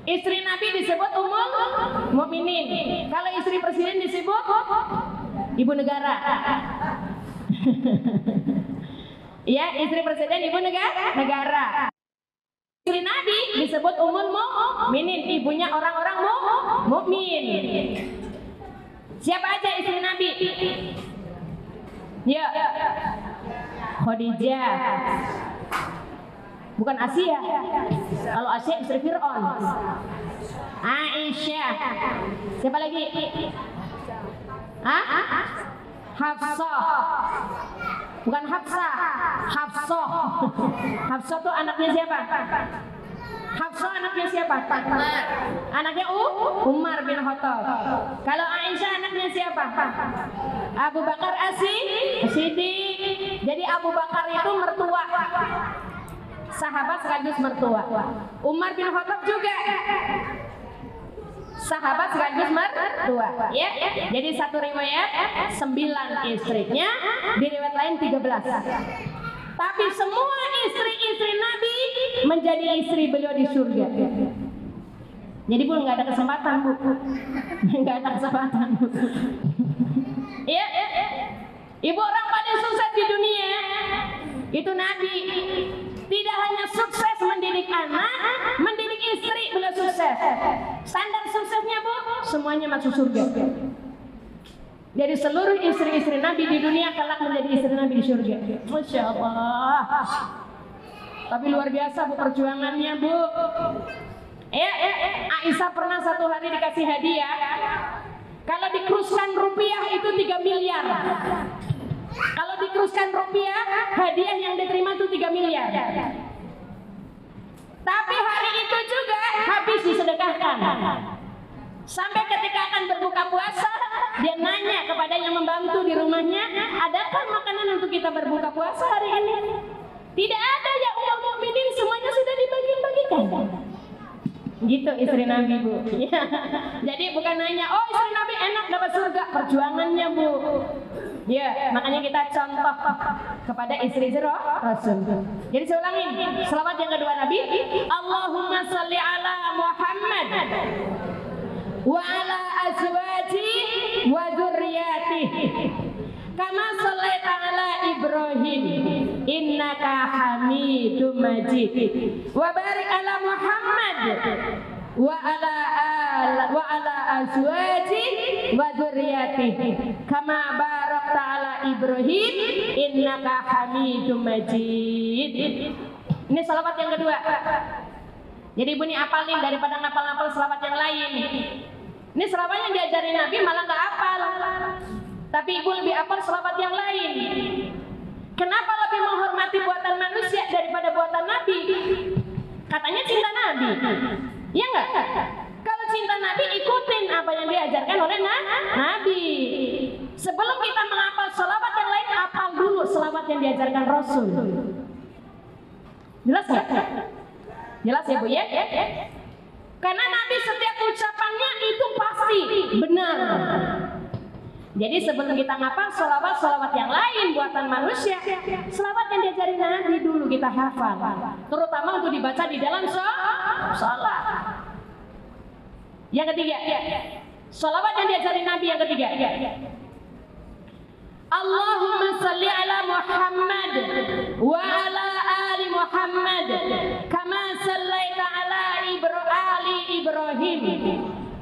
Istri Nabi disebut ummul mukminin. Kalau istri presiden disebut ibu negara. Ya, istri presiden ibu negara. Istri Nabi disebut ummul mukminin, ibunya orang-orang mukmin. Siapa aja istri Nabi? Ya, Khadijah. Bukan Asia. Kalau Asia istri Fir'aun. Aisyah. Siapa lagi? Hafsah. Bukan Hafsah, Hafsah. Hafsah tuh anaknya siapa? Hafsah anaknya siapa? Anaknya Umar bin Khattab. Kalau Aisyah anaknya siapa? Abu Bakar As-Siddiq. Jadi Abu Bakar itu mertua, sahabat sekaligus mertua. Umar bin Khattab juga sahabat sekaligus mertua. Ya. Jadi satu riwayat 9 istrinya, di riwayat lain 13. Tapi semua istri-istri Nabi menjadi istri beliau di surga. Jadi Bu nggak ada kesempatan Bu, nggak ada kesempatan Bu. Ya, Ibu orang paling sukses di dunia itu Nabi. Tidak hanya sukses Standar suksesnya Bu, semuanya masuk surga. Jadi seluruh istri-istri Nabi di dunia kelak menjadi istri Nabi di surga. Masya Allah. Tapi luar biasa Bu perjuangannya Bu. Aisyah pernah satu hari dikasih hadiah. Kalau dikeruskan rupiah itu 3 miliar. Kalau dikeruskan rupiah, hadiah yang diterima itu 3 miliar. Tapi hari itu juga habis disedekahkan. Sampai ketika akan berbuka puasa, dia nanya kepada yang membantu di rumahnya, adakah makanan untuk kita berbuka puasa hari ini? Tidak ada ya ummul mukminin, semuanya sudah dibagi-bagikan. Gitu istri Nabi Bu. Jadi bukan nanya, oh istri Nabi enak dapat surga, perjuangannya Bu. Ya, makanya kita contoh kepada istri Rasul. Jadi saya ulangin, selawat yang kedua Nabi, Allahumma salli ala Muhammad wa ala azwaji wa dzurriyyatihi kama shallaita ala Ibrahim innaka Hamidum Majid wa barik ala Muhammad wa ala azwaji wa dzurriyyatihi kama barakta ala Ibrahim innaka Hamidum Majid. Ini salawat yang kedua. Jadi Ibu ini apalin daripada ngapal-ngapal selawat yang lain. Ini selawat yang diajarin Nabi malah nggak hafal. Tapi Ibu lebih hafal selawat yang lain. Kenapa lebih menghormati buatan manusia daripada buatan Nabi? Katanya cinta Nabi. Iya nggak? Kalau cinta Nabi ikutin apa yang diajarkan oleh Nabi. Sebelum kita menghafal selawat yang lain, hafal dulu selawat yang diajarkan Rasul. Jelas nggak? Jelas ya Bu ya? Karena Nabi setiap ucapannya itu pasti benar. Jadi sebelum kita ngapal selawat yang lain buatan manusia, selawat yang diajarin Nabi dulu kita hafal. Terutama untuk dibaca di dalam sholat. Yang ketiga, selawat yang diajarin Nabi yang ketiga. Allahumma salli ala Muhammad wa ala ali Muhammad kama sallaita ala ali Ibrahim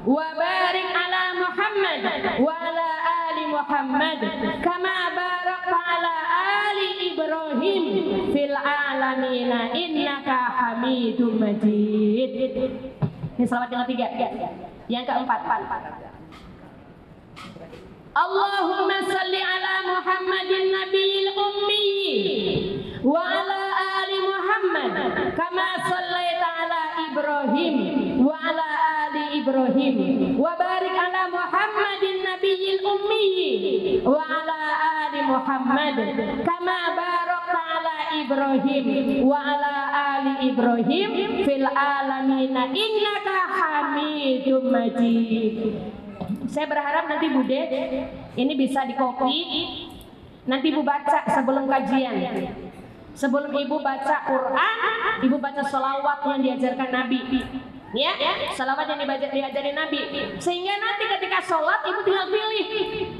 wa barik ala Muhammad wa ala ali Muhammad kama barakta ala ali Ibrahim fil alamin innaka Hamidum Majid. Ini selawat yang ketiga. Yang keempat, Allahumma salli ala Muhammadin nabiyil ummi wa ala ali Muhammad kama sallaita ala Ibrahim wa ala ali Ibrahim wa barik ala Muhammadin nabiyil ummi wa ala ali Muhammad kama barakta ala Ibrahim wa ala ali Ibrahim fil alamin innaka Hamidum Majid. Saya berharap nanti Bude ini bisa dikopi, nanti Ibu baca sebelum kajian. Sebelum Ibu baca Quran, Ibu baca selawat yang diajarkan Nabi. Ya, selawat yang diajarin Nabi. Sehingga nanti ketika sholat Ibu tinggal pilih.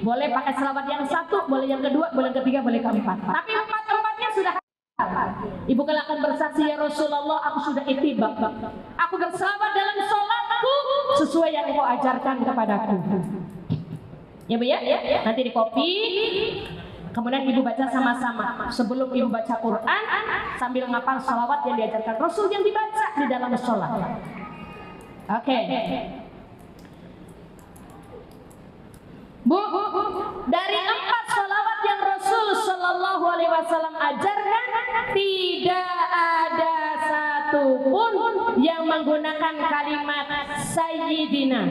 Boleh pakai selawat yang satu, boleh yang kedua, boleh yang ketiga, boleh keempat. Tapi empat-empatnya sudah Ibu kalau akan bersaksi, ya Rasulullah, aku sudah ittiba. Aku berselawat dalam sholatku sesuai yang Engkau ajarkan kepadaku. Ya Bu ya? Nanti di copy, kemudian Ibu baca sama-sama. Sebelum Ibu baca Quran, sambil ngapal sholawat yang diajarkan Rasul yang dibaca di dalam sholat. Oke. Bu, dari 4 sholawat yang Rasul Shallallahu Alaihi Wasallam ajarkan, tidak ada satupun yang menggunakan kalimat Sayyidina.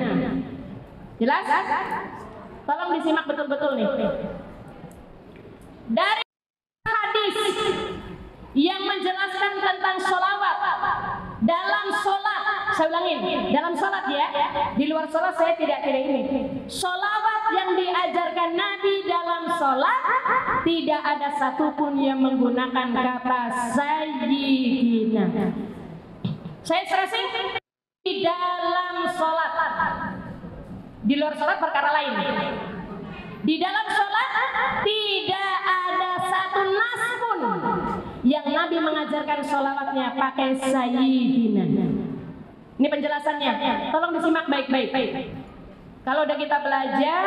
Jelas? Tolong disimak betul-betul nih. Dari hadis yang menjelaskan tentang sholawat dalam sholat, saya ulangin, dalam sholat ya, di luar sholat saya tidak ini. Sholawat yang diajarkan Nabi dalam sholat tidak ada satupun yang menggunakan kata Sayyidina. Saya stressing di dalam sholat. Di luar sholat perkara lain. Di dalam sholat tidak ada satu nas pun yang Nabi mengajarkan sholawatnya pakai Sayyidina. Ini penjelasannya, tolong disimak baik-baik. Kalau udah kita belajar,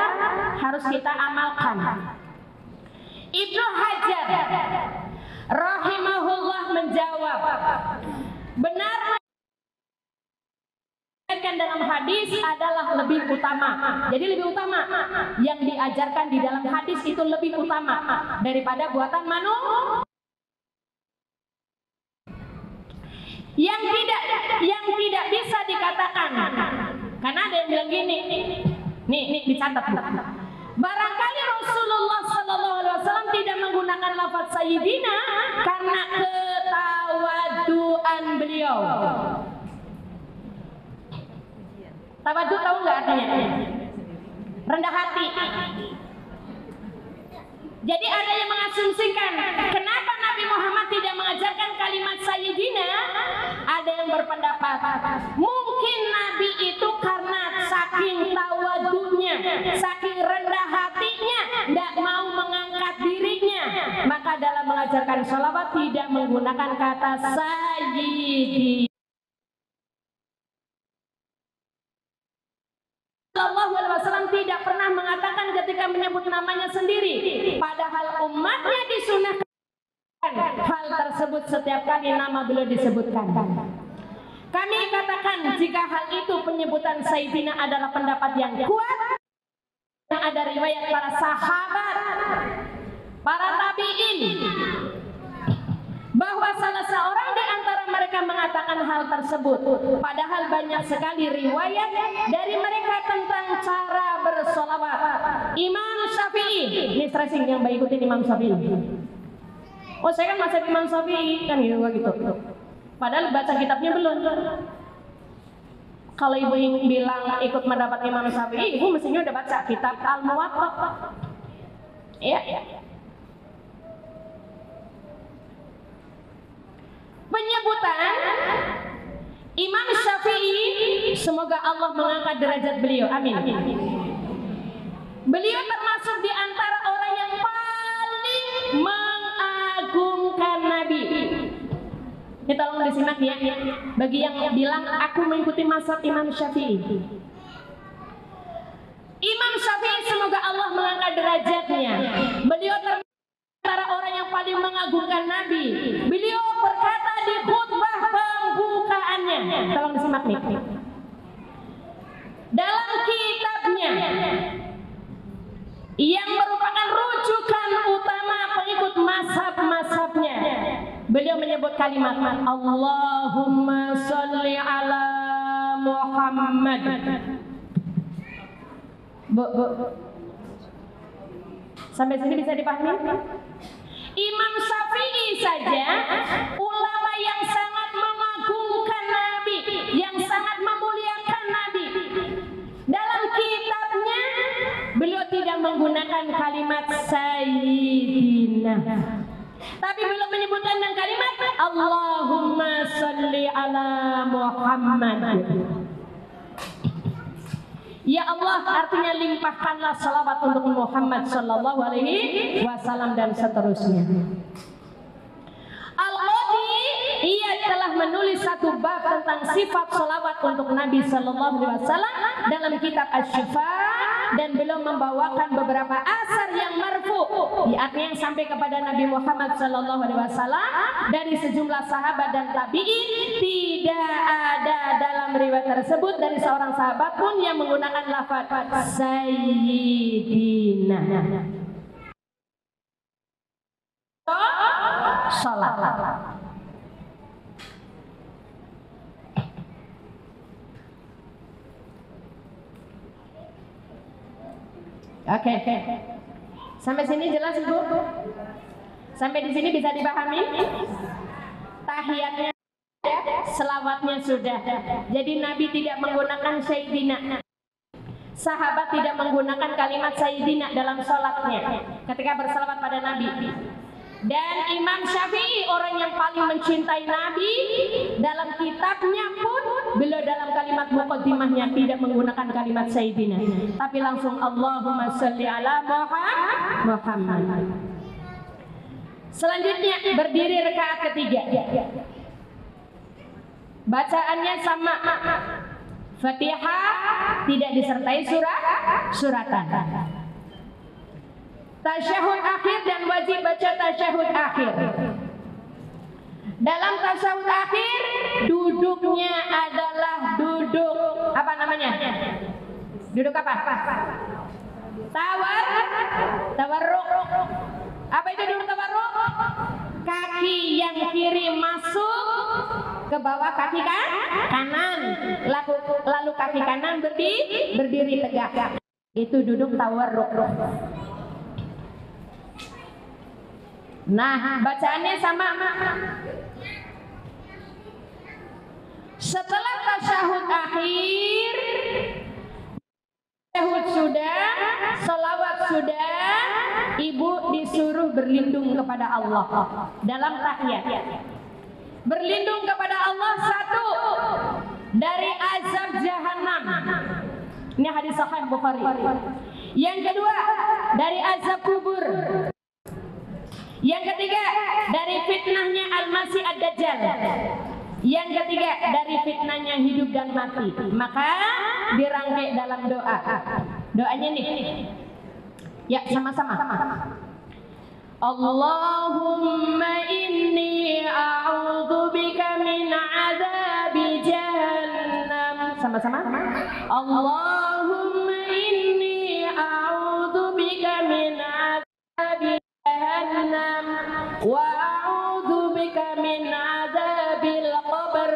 harus kita amalkan. Ibnu Hajar rahimahullah menjawab, benar dalam hadis adalah lebih utama. Jadi lebih utama yang diajarkan di dalam hadis itu lebih utama daripada buatan manusia. Yang tidak bisa dikatakan, karena ada yang bilang gini, nih dicatat Bu. Barangkali Rasulullah SAW tidak menggunakan lafaz sayyidina karena ketawaduan beliau. Tawadu tahu nggak artinya? Rendah hati. Jadi ada yang mengasumsikan kenapa Nabi Muhammad tidak mengajarkan kalimat sayyidina? Ada yang berpendapat mungkin Nabi itu karena saking tawadunya, saking rendah hatinya, tidak mau mengangkat dirinya, maka dalam mengajarkan sholawat tidak menggunakan kata sayyidi. Sallallahu alaihi wasallam tidak pernah mengatakan ketika menyebut namanya sendiri, padahal umatnya disunahkan hal tersebut setiap kali nama beliau disebutkan. Kami katakan jika hal itu penyebutan Sayyidina adalah pendapat yang kuat, yang ada riwayat para sahabat, para tabi'in, bahwa salah seorang di antara mereka mengatakan hal tersebut, padahal banyak sekali riwayat dari mereka tentang cara bersolawat. Imam Syafi'i, ini stressing yang baik ikutin Imam Syafi'i. Oh saya kan masih Imam Syafi'i kan gitu. Padahal baca kitabnya belum. Kalau ibu bilang ikut mendapat Imam Syafi'i, ibu mestinya udah baca kitab Al-Muwatta. Iya. Penyebutan Imam Syafi'i, semoga Allah mengangkat derajat beliau, amin. Beliau termasuk di antara orang yang paling mengagungkan Nabi. Ini tolong disimak ya, bagi yang bilang aku mengikuti mazhab Imam Syafi'i. Imam Syafi'i semoga Allah mengangkat derajatnya. Beliau antara orang yang paling mengagungkan Nabi. Beliau berkata di khutbah pembukaannya, tolong disimak nih. Dalam kitabnya yang merupakan rujukan utama pengikut mazhab-mazhabnya, beliau menyebut kalimat Allahumma sholli ala Muhammad. Bu. Sampai sini bisa dipahami? Imam Syafi'i saja ulama yang sangat mengagungkan Nabi, yang sangat memuliakan Nabi. Dalam kitabnya beliau tidak menggunakan kalimat sayyidina, tapi beliau menyebutkan dengan kalimat Allahumma sholli ala Muhammad. Ya Allah, artinya limpahkanlah salawat untuk Muhammad sallallahu alaihi wasallam dan seterusnya. Al-Qadi, ia telah menulis satu bab tentang sifat salawat untuk Nabi sallallahu alaihi wasallam dalam kitab Asy-Syifa, dan beliau membawakan beberapa asar yang marfu, artinya yang sampai kepada Nabi Muhammad sallallahu alaihi wasallam dari sejumlah sahabat dan tabi'in. Tidak ada dalam riwayat tersebut dari seorang sahabat pun yang menggunakan lafaz sayyidina. Salat. Oke. Sampai sini jelas Ibu? Sampai di sini bisa dipahami? Tahiyatnya, selawatnya sudah. Jadi Nabi tidak menggunakan sayyidina. Sahabat tidak menggunakan kalimat sayyidina dalam sholatnya ketika berselawat pada Nabi. Dan Imam Syafi'i, orang yang paling mencintai Nabi, dalam kitabnya pun beliau dalam kalimat muqaddimahnya tidak menggunakan kalimat sayyidina, tapi langsung Allahumma sholli ala Muhammad. Selanjutnya berdiri rakaat ketiga. Bacaannya sama. Fatihah tidak disertai suratan. Tasyahud akhir dan wajib baca tasyahud akhir. Dalam tasyahud akhir duduknya adalah duduk apa namanya? Duduk apa? Tawarruk. Apa itu duduk tawarruk? Kaki yang kiri masuk ke bawah kaki kanan, lalu kaki kanan berdiri tegak. Itu duduk tawarruk. Nah, bacaannya sama. Setelah tasyahud akhir, tasyahud sudah, salawat sudah, ibu disuruh berlindung kepada Allah dalam tahiyat. Berlindung kepada Allah satu dari azab jahanam. Ini hadis sahih Bukhari. Yang kedua dari azab kubur. Yang ketiga dari fitnahnya Al-Masih Ad-Dajjal. Yang ketiga dari fitnahnya hidup dan mati. Maka dirangkai dalam doa. Doanya nih. Ya, sama-sama. Allahumma inni a'udzubika min adzabi jahannam. Sama-sama. Allahumma inni a'udzubika min adzabi jahannam wa a'udzubika min adzabil qabr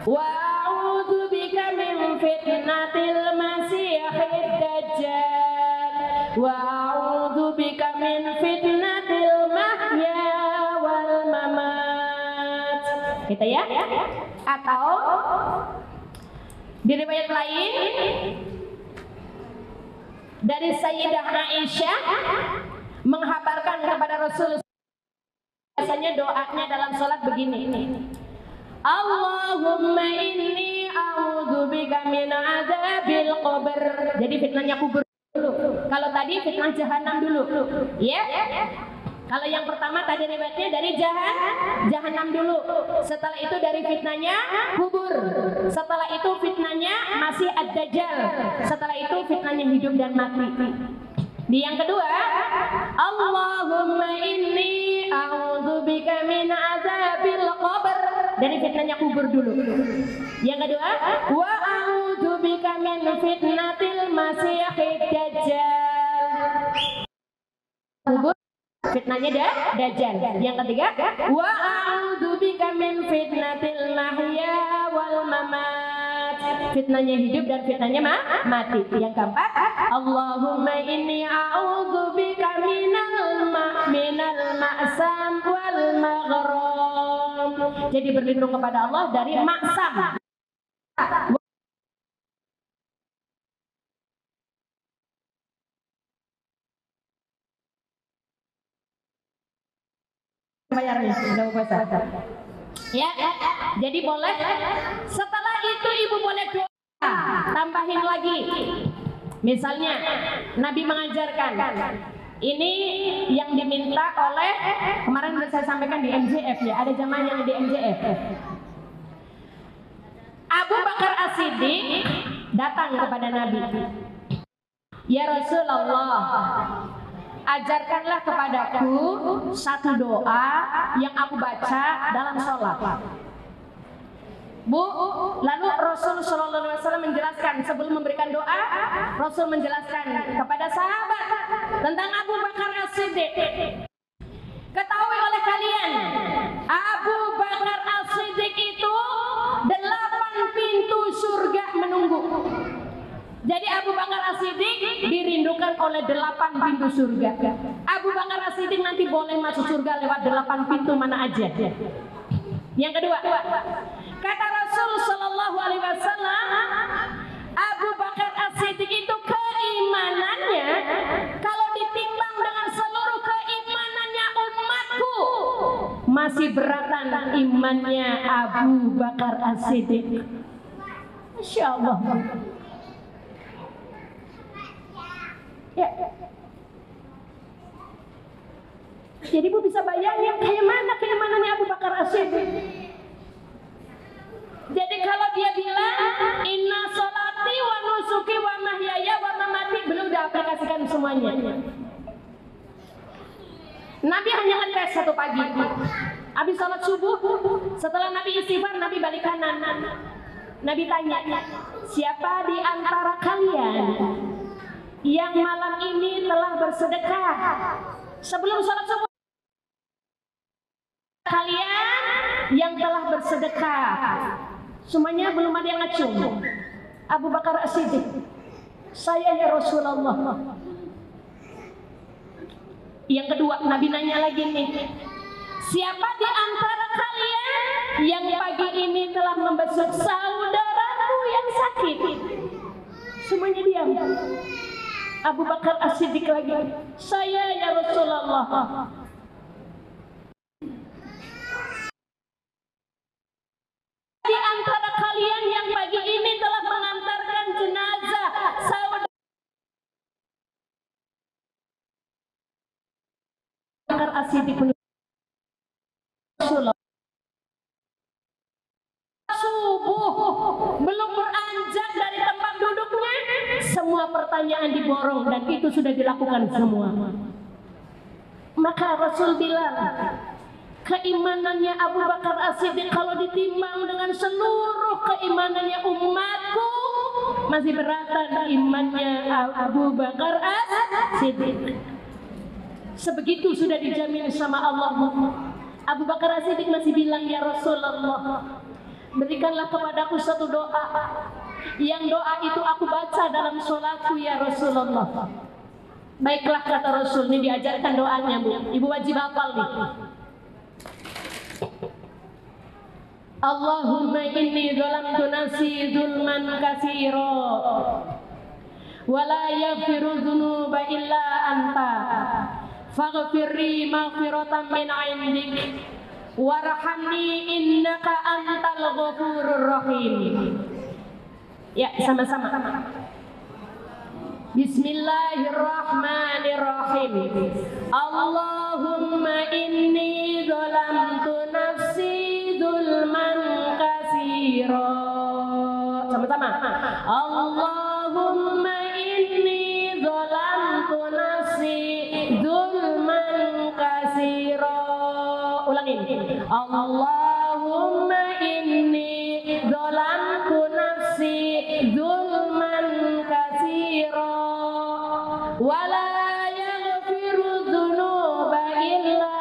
wa a'udzubika min fitnatil masiihid dajjal wa a'udzubika min fitnatil mahya wal mamat. Kita ya? Atau di riwayat lain dari Sayyidah Aisyah menghabarkan kepada Rasul, biasanya doanya dalam sholat begini, Allahumma inni a'udzubika min adzabil qabr. Jadi fitnahnya kubur dulu. Kalau tadi fitnah jahanam dulu, ya. Kalau yang pertama tadi riwayatnya dari jahanam dulu. Setelah itu dari fitnahnya kubur. Setelah itu fitnahnya masih ad-dajjal. Setelah itu fitnahnya hidup dan mati. Di yang kedua, Allahumma inni a'udzubika min azabil qabr. Dari fitnahnya kubur dulu. Yang kedua, wa a'udzubika min fitnatil masiihid dajjal. Kubur fitnahnya dajjal. Yang ketiga, wa a'udzubika min fitnatil mahya wal mamat. Fitnahnya hidup dan fitnahnya mati. Yang keempat, Allahumma inni a'udzubika minal ma'sam wal maghram. Jadi berlindung kepada Allah dari maksam. Bayarnya sudah puasa. Ya, jadi boleh. Setelah itu ibu boleh doa, tambahin lagi. Misalnya Nabi mengajarkan, ini yang diminta oleh, kemarin sudah saya sampaikan di MJF ya, ada jamaah yang di MJF. Abu Bakar As-Siddiq datang kepada Nabi, ya Rasulullah, ajarkanlah kepadaku satu doa yang aku baca dalam sholat. Bu, lalu Rasul Shallallahu Alaihi Wasallam menjelaskan, sebelum memberikan doa, Rasul menjelaskan kepada sahabat tentang Abu Bakar As-Siddiq. Ketahui oleh kalian, Abu Bakar As-Siddiq itu 8 pintu surga menunggu. Jadi Abu Bakar As-Siddiq dirindukan oleh 8 pintu surga. Abu Bakar As-Siddiq nanti boleh masuk surga lewat 8 pintu mana aja. Yang kedua, kata Rasul Shallallahu Alaihi Wasallam, Abu Bakar As-Siddiq itu keimanannya kalau ditimbang dengan seluruh keimanannya umatku masih beratan imannya Abu Bakar As-Siddiq. Masya Allah. Ya. Jadi Bu bisa bayangin kayak mana keimanannya Abu Bakar As-Siddiq. Jadi kalau dia bilang inna sholati wa nusuki wa mahyaya wa mamati, belum diaplikasikan semuanya. Nabi hanya ngetes satu pagi. Habis sholat subuh, setelah Nabi istighfar, Nabi balik kanan. Nabi tanya, siapa di antara kalian yang malam ini telah bersedekah sebelum sholat subuh? Kalian yang telah bersedekah. Semuanya belum ada yang ngacung. Abu Bakar As-Siddiq, saya ya Rasulullah. Yang kedua, Nabi nanya lagi nih, siapa di antara kalian yang pagi ini telah membesuk saudaraku yang sakit? Semuanya diam. Abu Bakar As-Siddiq lagi, saya ya Rasulullah. Di antara kalian yang pagi ini telah mengantarkan jenazah saudara Bakar As-Siddiq Rasulullah. Subuh belum beranjak dari tempat duduknya, semua pertanyaan diborong dan itu sudah dilakukan semua. Maka Rasul bilang, keimanannya Abu Bakar As-Siddiq kalau ditimbang dengan seluruh keimanannya umatku, masih beratan imannya Abu Bakar As-Siddiq. Sebegitu sudah dijamin sama Allah. Abu Bakar As-Siddiq masih bilang, ya Rasulullah, berikanlah kepadaku satu doa, yang doa itu aku baca dalam sholatku ya Rasulullah. Baiklah, kata Rasul. Ini diajarkan doanya, Bu. Ibu wajib hafal nih. Allahumma inni zalamtu nafsi zulman katsira wa la yaghfiru dzunuba illa anta faghfirli maghfiratan min 'indik warhamni innaka antal ghafurur rahim. Ya, sama-sama. Bismillahirrahmanirrahim. Allahumma inni zalamtu nafsi zulman katsira. Sama-sama. Allahumma inni zalamtu nafsi zulman katsira. Ulangin. Allahumma inni zalamtu nafsi zulman katsira wala yaghfiru dzunuba illa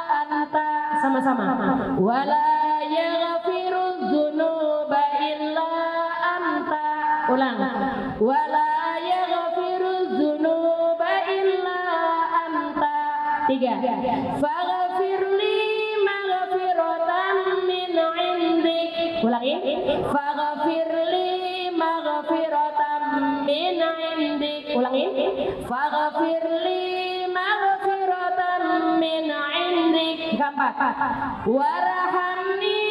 anta. Sama-sama. Wala yaghfiru dzunuba illa anta. Ulang. Wala yaghfiru dzunuba illa anta. 3. Faghfirli maghfiratan min 'indik. Ulangi. Faghfirli maghfiratan min 'indik. Ulangi. Faghfirli maghfiratan min 'indik. 4. Warhamni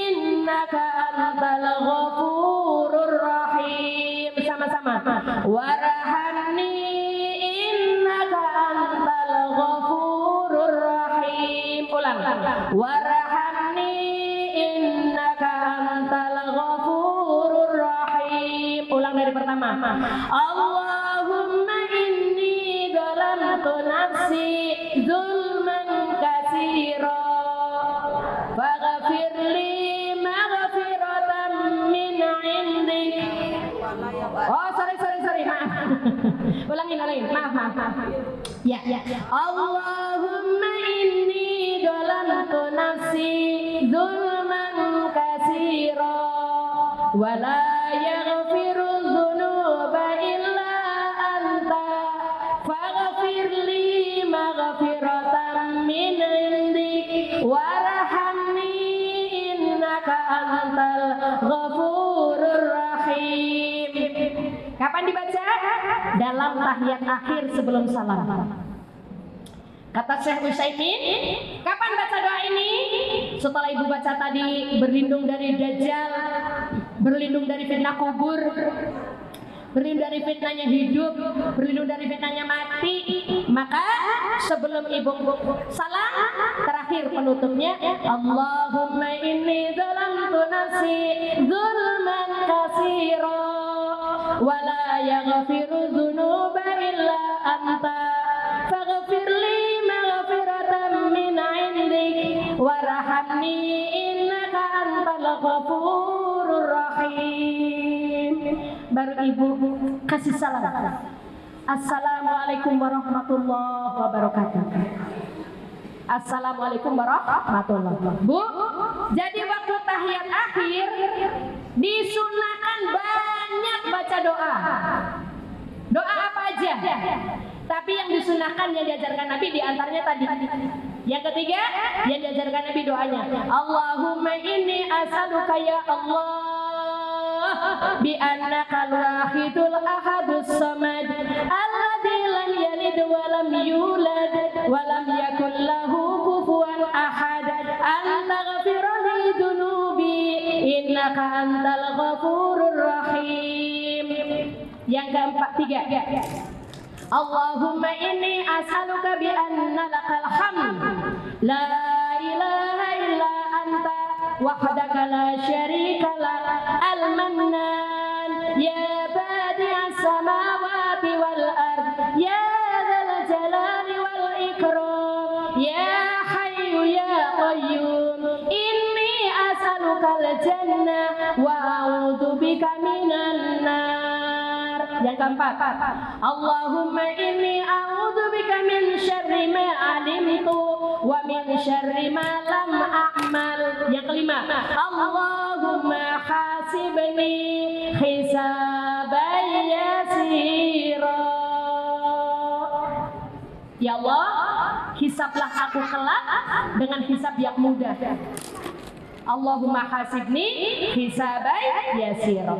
innaka antal ghafurur rahim. Sama-sama. Warhamni innaka antal ghafurur rahim. Ulang. Warhamni innaka antal ghafurur rahim. Ulang dari pertama. Allahumma inni zalamtu nafsi zulman katsira faghfirli maghfiratan min 'indik. Oh, sorry, maaf. Ulangin. Maaf. Ya. Allahumma inni zalamtu nafsi zulman katsira wa la yaghfiru dzunuba illa anta faghfirli maghfiratan min 'indik warhamni innaka antal ghafurur rahim. Kapan dibaca? Dalam tahiyat akhir sebelum salam. Kata Syekh Utsaimin, kapan baca doa ini? Setelah ibu baca tadi berlindung dari Dajjal, berlindung dari fitnah kubur, berlindung dari fitnahnya hidup, berlindung dari fitnahnya mati. Maka sebelum ibu salam terakhir terakhir penutupnya, Allahumma inni zalamtu nafsi zulman katsira wa la yaghfiru dzunuba illa anta faghfir li maghfiratan min 'indik warhamni innaka antal ghafurur rahim. Baru ibu kasih salam. Assalamualaikum warahmatullahi wabarakatuh. Assalamualaikum warahmatullahi wabarakatuh. Bu, jadi waktu tahiyat akhir disunahkan banyak baca doa. Doa apa aja? Tapi yang disunahkan yang diajarkan Nabi diantaranya tadi. Yang ketiga yang diajarkan Nabi doanya, Allahumma inni as'aluka ya Allah bi annaka al-wahidul ahadus samad alladzi lam yalid wa lam yulad wa lam yakul lahu kufuwan ahad an taghfir li dhunubi innaka antal ghafurur rahim. Yang keempat, tiga, Allahumma inni as'aluka bi anna lakal hamd la ilaha illa anta wahdaka la syarika lak al-mannan ya badi'as samawati wal ard ya dzal jalali wal ikram ya hayyu ya qayyum inni as'alukal jannah wa a'udzu bika minan nar. Yang keempat, Allahumma inni a'udzubika min syarri ma 'alimtu wa min syarri ma lam a'mal. Yang kelima, Allahumma hasibni hisaban yasira. Ya Allah, hisablah aku kelak dengan hisab yang mudah. Allahumma hasibni hisaban yasira.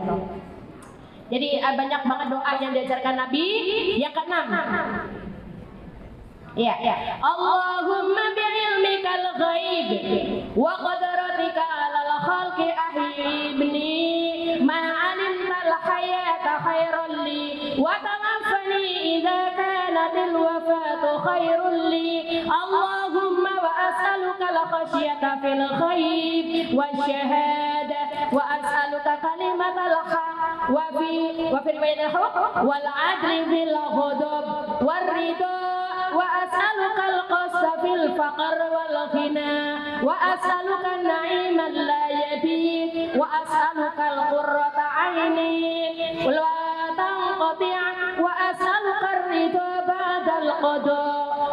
Jadi banyak banget doa yang diajarkan Nabi. Yang keenam, ya. Allahumma bi'ilmikal ghaib wa qadratika 'alal khalqi ahyibni ma 'alimtal hayata khairan li wa tawaffani idza kanatil wafatu khairan li. Allahumma wa as'aluka al-khasyata fil ghaib wasyahada wa as'aluka kalimatal haqq wa fi riwayatil haqq wal 'adli fil ghadab war ridha wa as'aluka al-qasda fil faqr wal ghina wa as'aluka an-na'iman la yabid wa as'aluka al-qurrata 'aini wa tanqati' wa as'aluka ar-ridha ba'da al-qada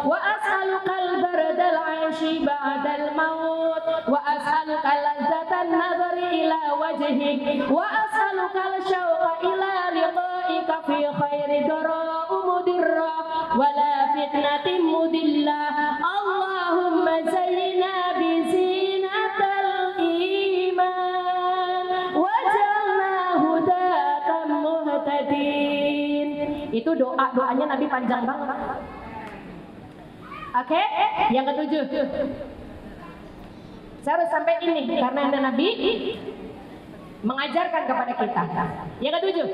wa as'aluka al-barda al-'aishi ba'da al-maut wa as'aluka ladzatan nadhari ila wajhik wa as'aluka al-syauqa ila liqa'ika fi khairi dara mudirra wa la fitnatin mudillah. Allahumma zayyina bi zinatal iman waj'alna hudatan muhtadin. Itu doanya Nabi panjang banget. Oke, yang ketujuh. Saya harus sampai ini karena Nabi mengajarkan kepada kita. Yang ketujuh,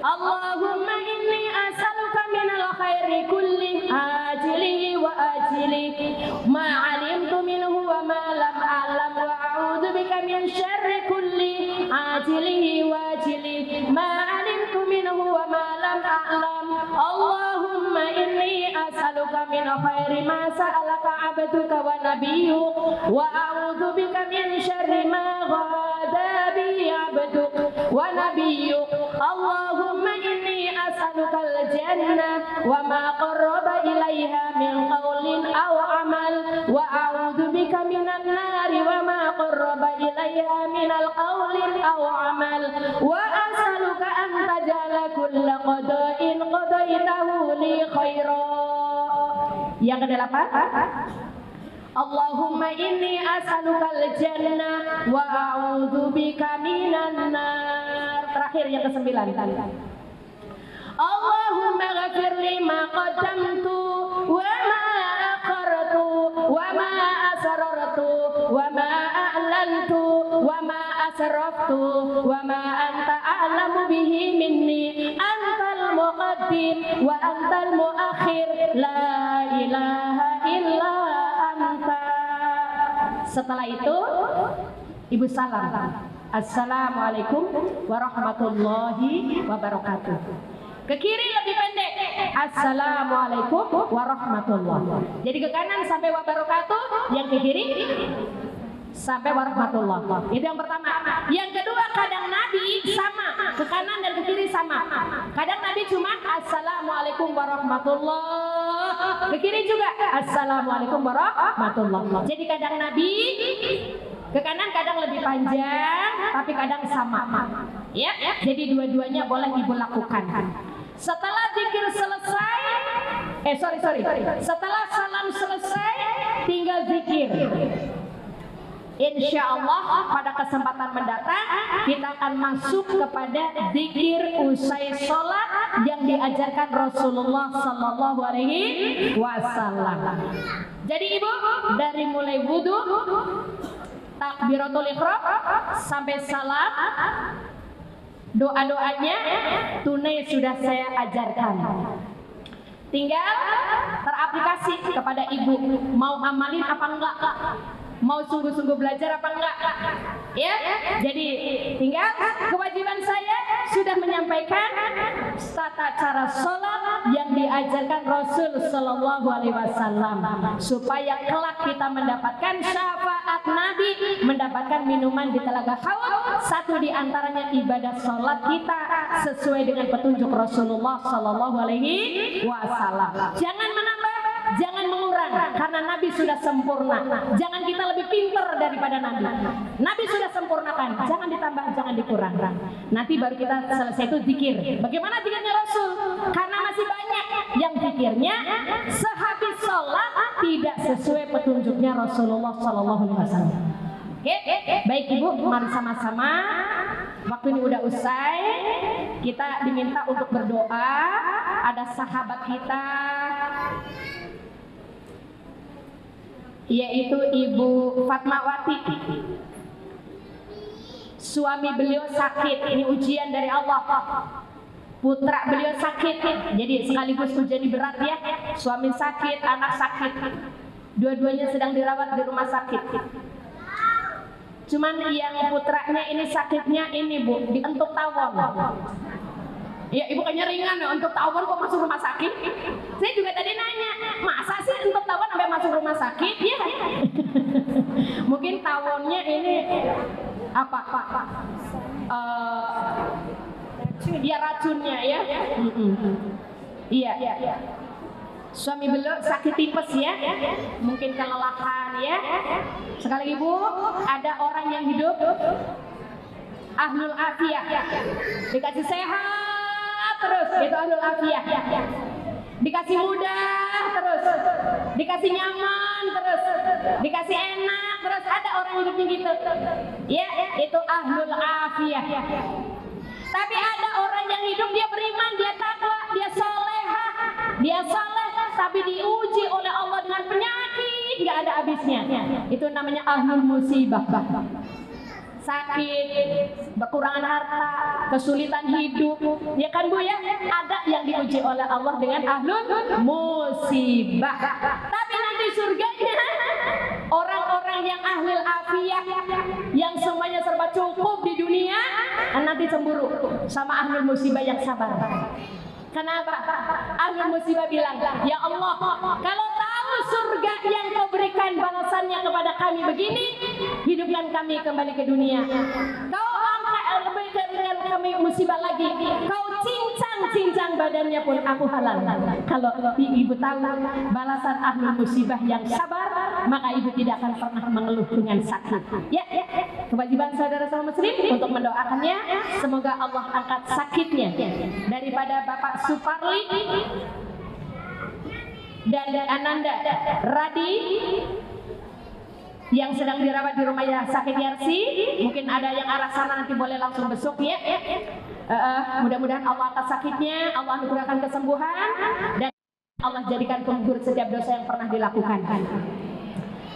Allahumma inni as'aluka minal khairi kulli ajilihi wa ajilihi ma 'alimtu minhu wa ma lam a'lam wa a'udzu bika min syarri kulli ajilihi wa ajilihi ma 'alimtu minhu wa ma lam a'lam. Allahumma inni as'aluka min khairi ma sa'alaka 'abduka wa nabiyyuk wa a'udzu bika min syarri ma ghada bi 'abduk wa nabiyyuk. Allahumma inni as'alukal jannah wa ma qarraba ilaiha min qawlin aw amal wa a'udzu bika minan nari wa ma qarraba ilaiha minal qawlin aw amal wa as'aluka an taj'ala kulla qada'in qadaitahu li khaira. Yang kedelapan, Allahumma inni as'alukal jannah wa a'udzu bika minan nar. Terakhir yang kesembilan. Allahumma ghafir li ma qaddamtu wa ma aqartu wa ma asrartu wa ma a'lantu wa ma asraftu wa ma anta a'lamu bihi minni antal muqaddim wa antal muakhir la ilaha illa anta. Setelah itu ibu salam. Assalamualaikum warahmatullahi wabarakatuh. Ke kiri lebih pendek. Assalamualaikum warahmatullahi. Jadi ke kanan sampai wabarakatuh, yang ke kiri sampai warahmatullahi. Itu yang pertama. Yang kedua, kadang Nabi sama, ke kanan dan ke kiri sama. Kadang Nabi cuma assalamualaikum warahmatullahi, ke kiri juga assalamualaikum warahmatullahi. Jadi kadang Nabi ke kanan kadang lebih panjang, tapi kadang sama. Ya, jadi dua-duanya boleh ibu lakukan. Setelah zikir selesai, setelah salam selesai, tinggal zikir. Insya Allah pada kesempatan mendatang kita akan masuk kepada zikir usai sholat yang diajarkan Rasulullah Sallallahu Alaihi Wasallam. Jadi ibu, dari mulai wudhu, takbiratul ihram sampai salam, doa-doanya tunai sudah saya ajarkan. Tinggal teraplikasi kepada ibu, mau amalin apa enggak, mau sungguh-sungguh belajar apa enggak. Ya, jadi tinggal kewajiban saya sudah menyampaikan tata cara sholat yang diajarkan Rasul Sallallahu Alaihi Wasallam, supaya kelak kita mendapatkan syafaat Nabi, mendapatkan minuman di telaga Haud. Satu di antaranya ibadah sholat kita sesuai dengan petunjuk Rasulullah Sallallahu Alaihi Wasallam. Jangan menambah, jangan mengurang, karena Nabi sudah sempurna. Jangan kita lebih pintar daripada Nabi. Nabi sudah sempurnakan, jangan ditambah, jangan dikurang. Nanti baru kita selesai itu zikir. Bagaimana zikirnya Rasul? Karena masih banyak yang zikirnya sehabis sholat tidak sesuai petunjuknya Rasulullah Sallallahu Alaihi Wasallam. Oke, baik ibu, mari sama-sama. Waktu ini udah usai. Kita diminta untuk berdoa. Ada sahabat kita, yaitu Ibu Fatmawati. Suami beliau sakit, ini ujian dari Allah. Putra beliau sakit, jadi sekaligus ujian berat ya. Suami sakit, anak sakit, dua-duanya sedang dirawat di rumah sakit. Cuman yang putranya ini sakitnya ini bu, dientuk tawon. Ya ibu kayaknya ringan ya, untuk tawon kok masuk rumah sakit. Saya juga tadi nanya, masa sih untuk tawon sampai masuk rumah sakit ya? Mungkin tawonnya ini apa? Ya racunnya ya. Iya. Suami beliau sakit tipes ya, mungkin kelelahan ya. Sekali ibu, ada orang yang hidup ahlul afiyah, dikasih sehat terus, itu ahlul afiyah. Dikasih mudah terus, dikasih nyaman terus, dikasih enak terus, ada orang hidupnya gitu. Ya, itu ahlul afiyah. Tapi ada orang yang hidup dia beriman, dia takwa, dia soleha, dia saleh, tapi diuji oleh Allah dengan penyakit nggak ada habisnya. Itu namanya ahlul musibah. Sakit, berkurangan harta, kesulitan hidup, ya kan bu ya? Ada yang diuji oleh Allah dengan ahlul musibah. Tapi nanti surganya orang-orang yang ahlul afiyah, yang semuanya serba cukup di dunia, nanti cemburu sama ahlul musibah yang sabar. Kenapa? Ahlul musibah bilang, ya Allah, kalau tahu surga yang kau berikan balasannya kepada kami begini, hidupkan kami kembali ke dunia. Kau angkat berikan kami musibah lagi, kau cincang badannya pun aku halal. Kalau ibu tahu balasan ahlul musibah yang sabar, maka ibu tidak akan pernah mengeluh dengan sakit. Ya. Kewajiban saudara-saudara muslim untuk mendoakannya, semoga Allah angkat sakitnya daripada Bapak Suparli dan Ananda Radi yang sedang dirawat di rumah sakit Yarsi. Mungkin ada yang arah sana, nanti boleh langsung besok ya. Mudah-mudahan Allah atas sakitnya, Allah anugerahkan kesembuhan, dan Allah jadikan penggugur setiap dosa yang pernah dilakukan.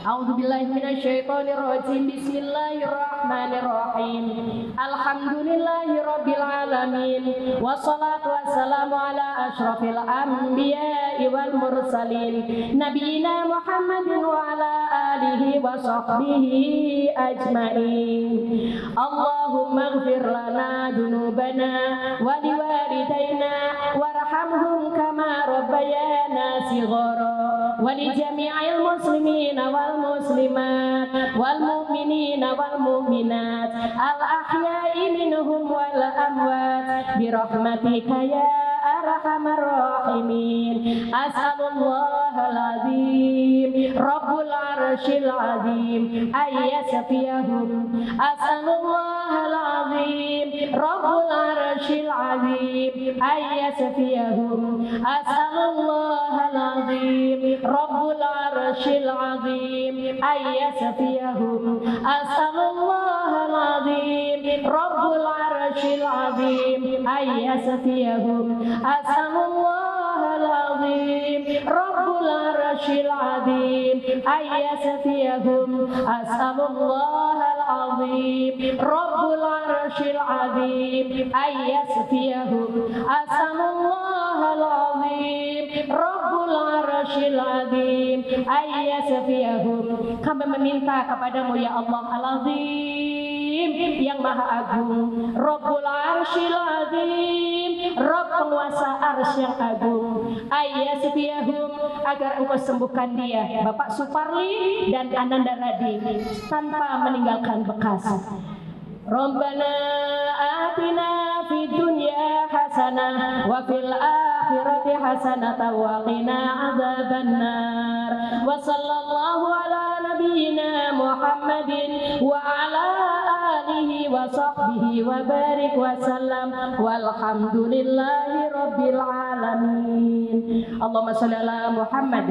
A'udzubillahi minasyaitonirrajim. Bismillahirrahmanirrahim. Alhamdulillahi rabbil alamin. Wassalatu wassalamu ala asyrafil anbiya'i wal mursalin. Nabiyina Muhammadin wa ala alihi wa sahbihi ajmain. Allahumma ighfir lana dunubana wa liwalidayna warhamhum kama rabbayana shighara wa li jami'il muslimina wal muslimat wal mu'minina wal mu'minat al ahya'i minhum wal amwat bi rahmatika ya arhamar rahimin. As'alullahal azim rabbul arsyil azim ayyasfiyahum. As'alullahal azim rabbul arsyil azim ayyasfiyahum. As'alullahal azim rabbul arsyil azim ayyasfiyahum. As'alullahal azim rabbul arsyil azim ayyasfiyahum. As'alullahal azim rabbul arsyil azim ayyasfiyahum. As'alullahal azim rabbul arsyil azim ayyasfiyahum. As'alullahal azim rabbul arsyil azim ayyasfiyahum. Kami meminta kepadamu ya Allah al-azim yang maha agung, Rabbul arsyil azim, Rabb penguasa arsy yang agung, ayyasfiyahum, agar engkau sembuhkan dia Bapak Suparli dan Ananda Radi tanpa meninggalkan bekas. Rabbana atina fid dunya hasanah wa fil akhirati hasanah wa qina adzabannar. Wa sallallahu ala nabiyyina Muhammadin wa ala alihi wa sahbihi wa barik wa sallam walhamdulillahi rabbil alamin. Allahumma shalli ala Muhammad.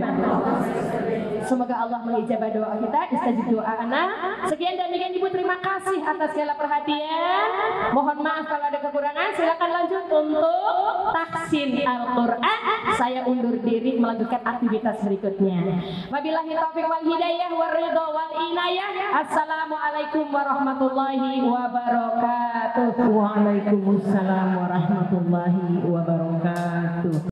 Semoga Allah mengijabah doa kita, istajib doa anak. Sekian dan demikian Ibu, terima kasih atas segala perhatian. Mohon maaf kalau ada kekurangan. Silakan lanjut untuk tahsin Al-Quran. Saya undur diri melanjutkan aktivitas berikutnya. Wabillahi taufiq wal hidayah wal ridha wal inayah. Assalamualaikum warahmatullahi wabarakatuh. Waalaikumsalam warahmatullahi wabarakatuh.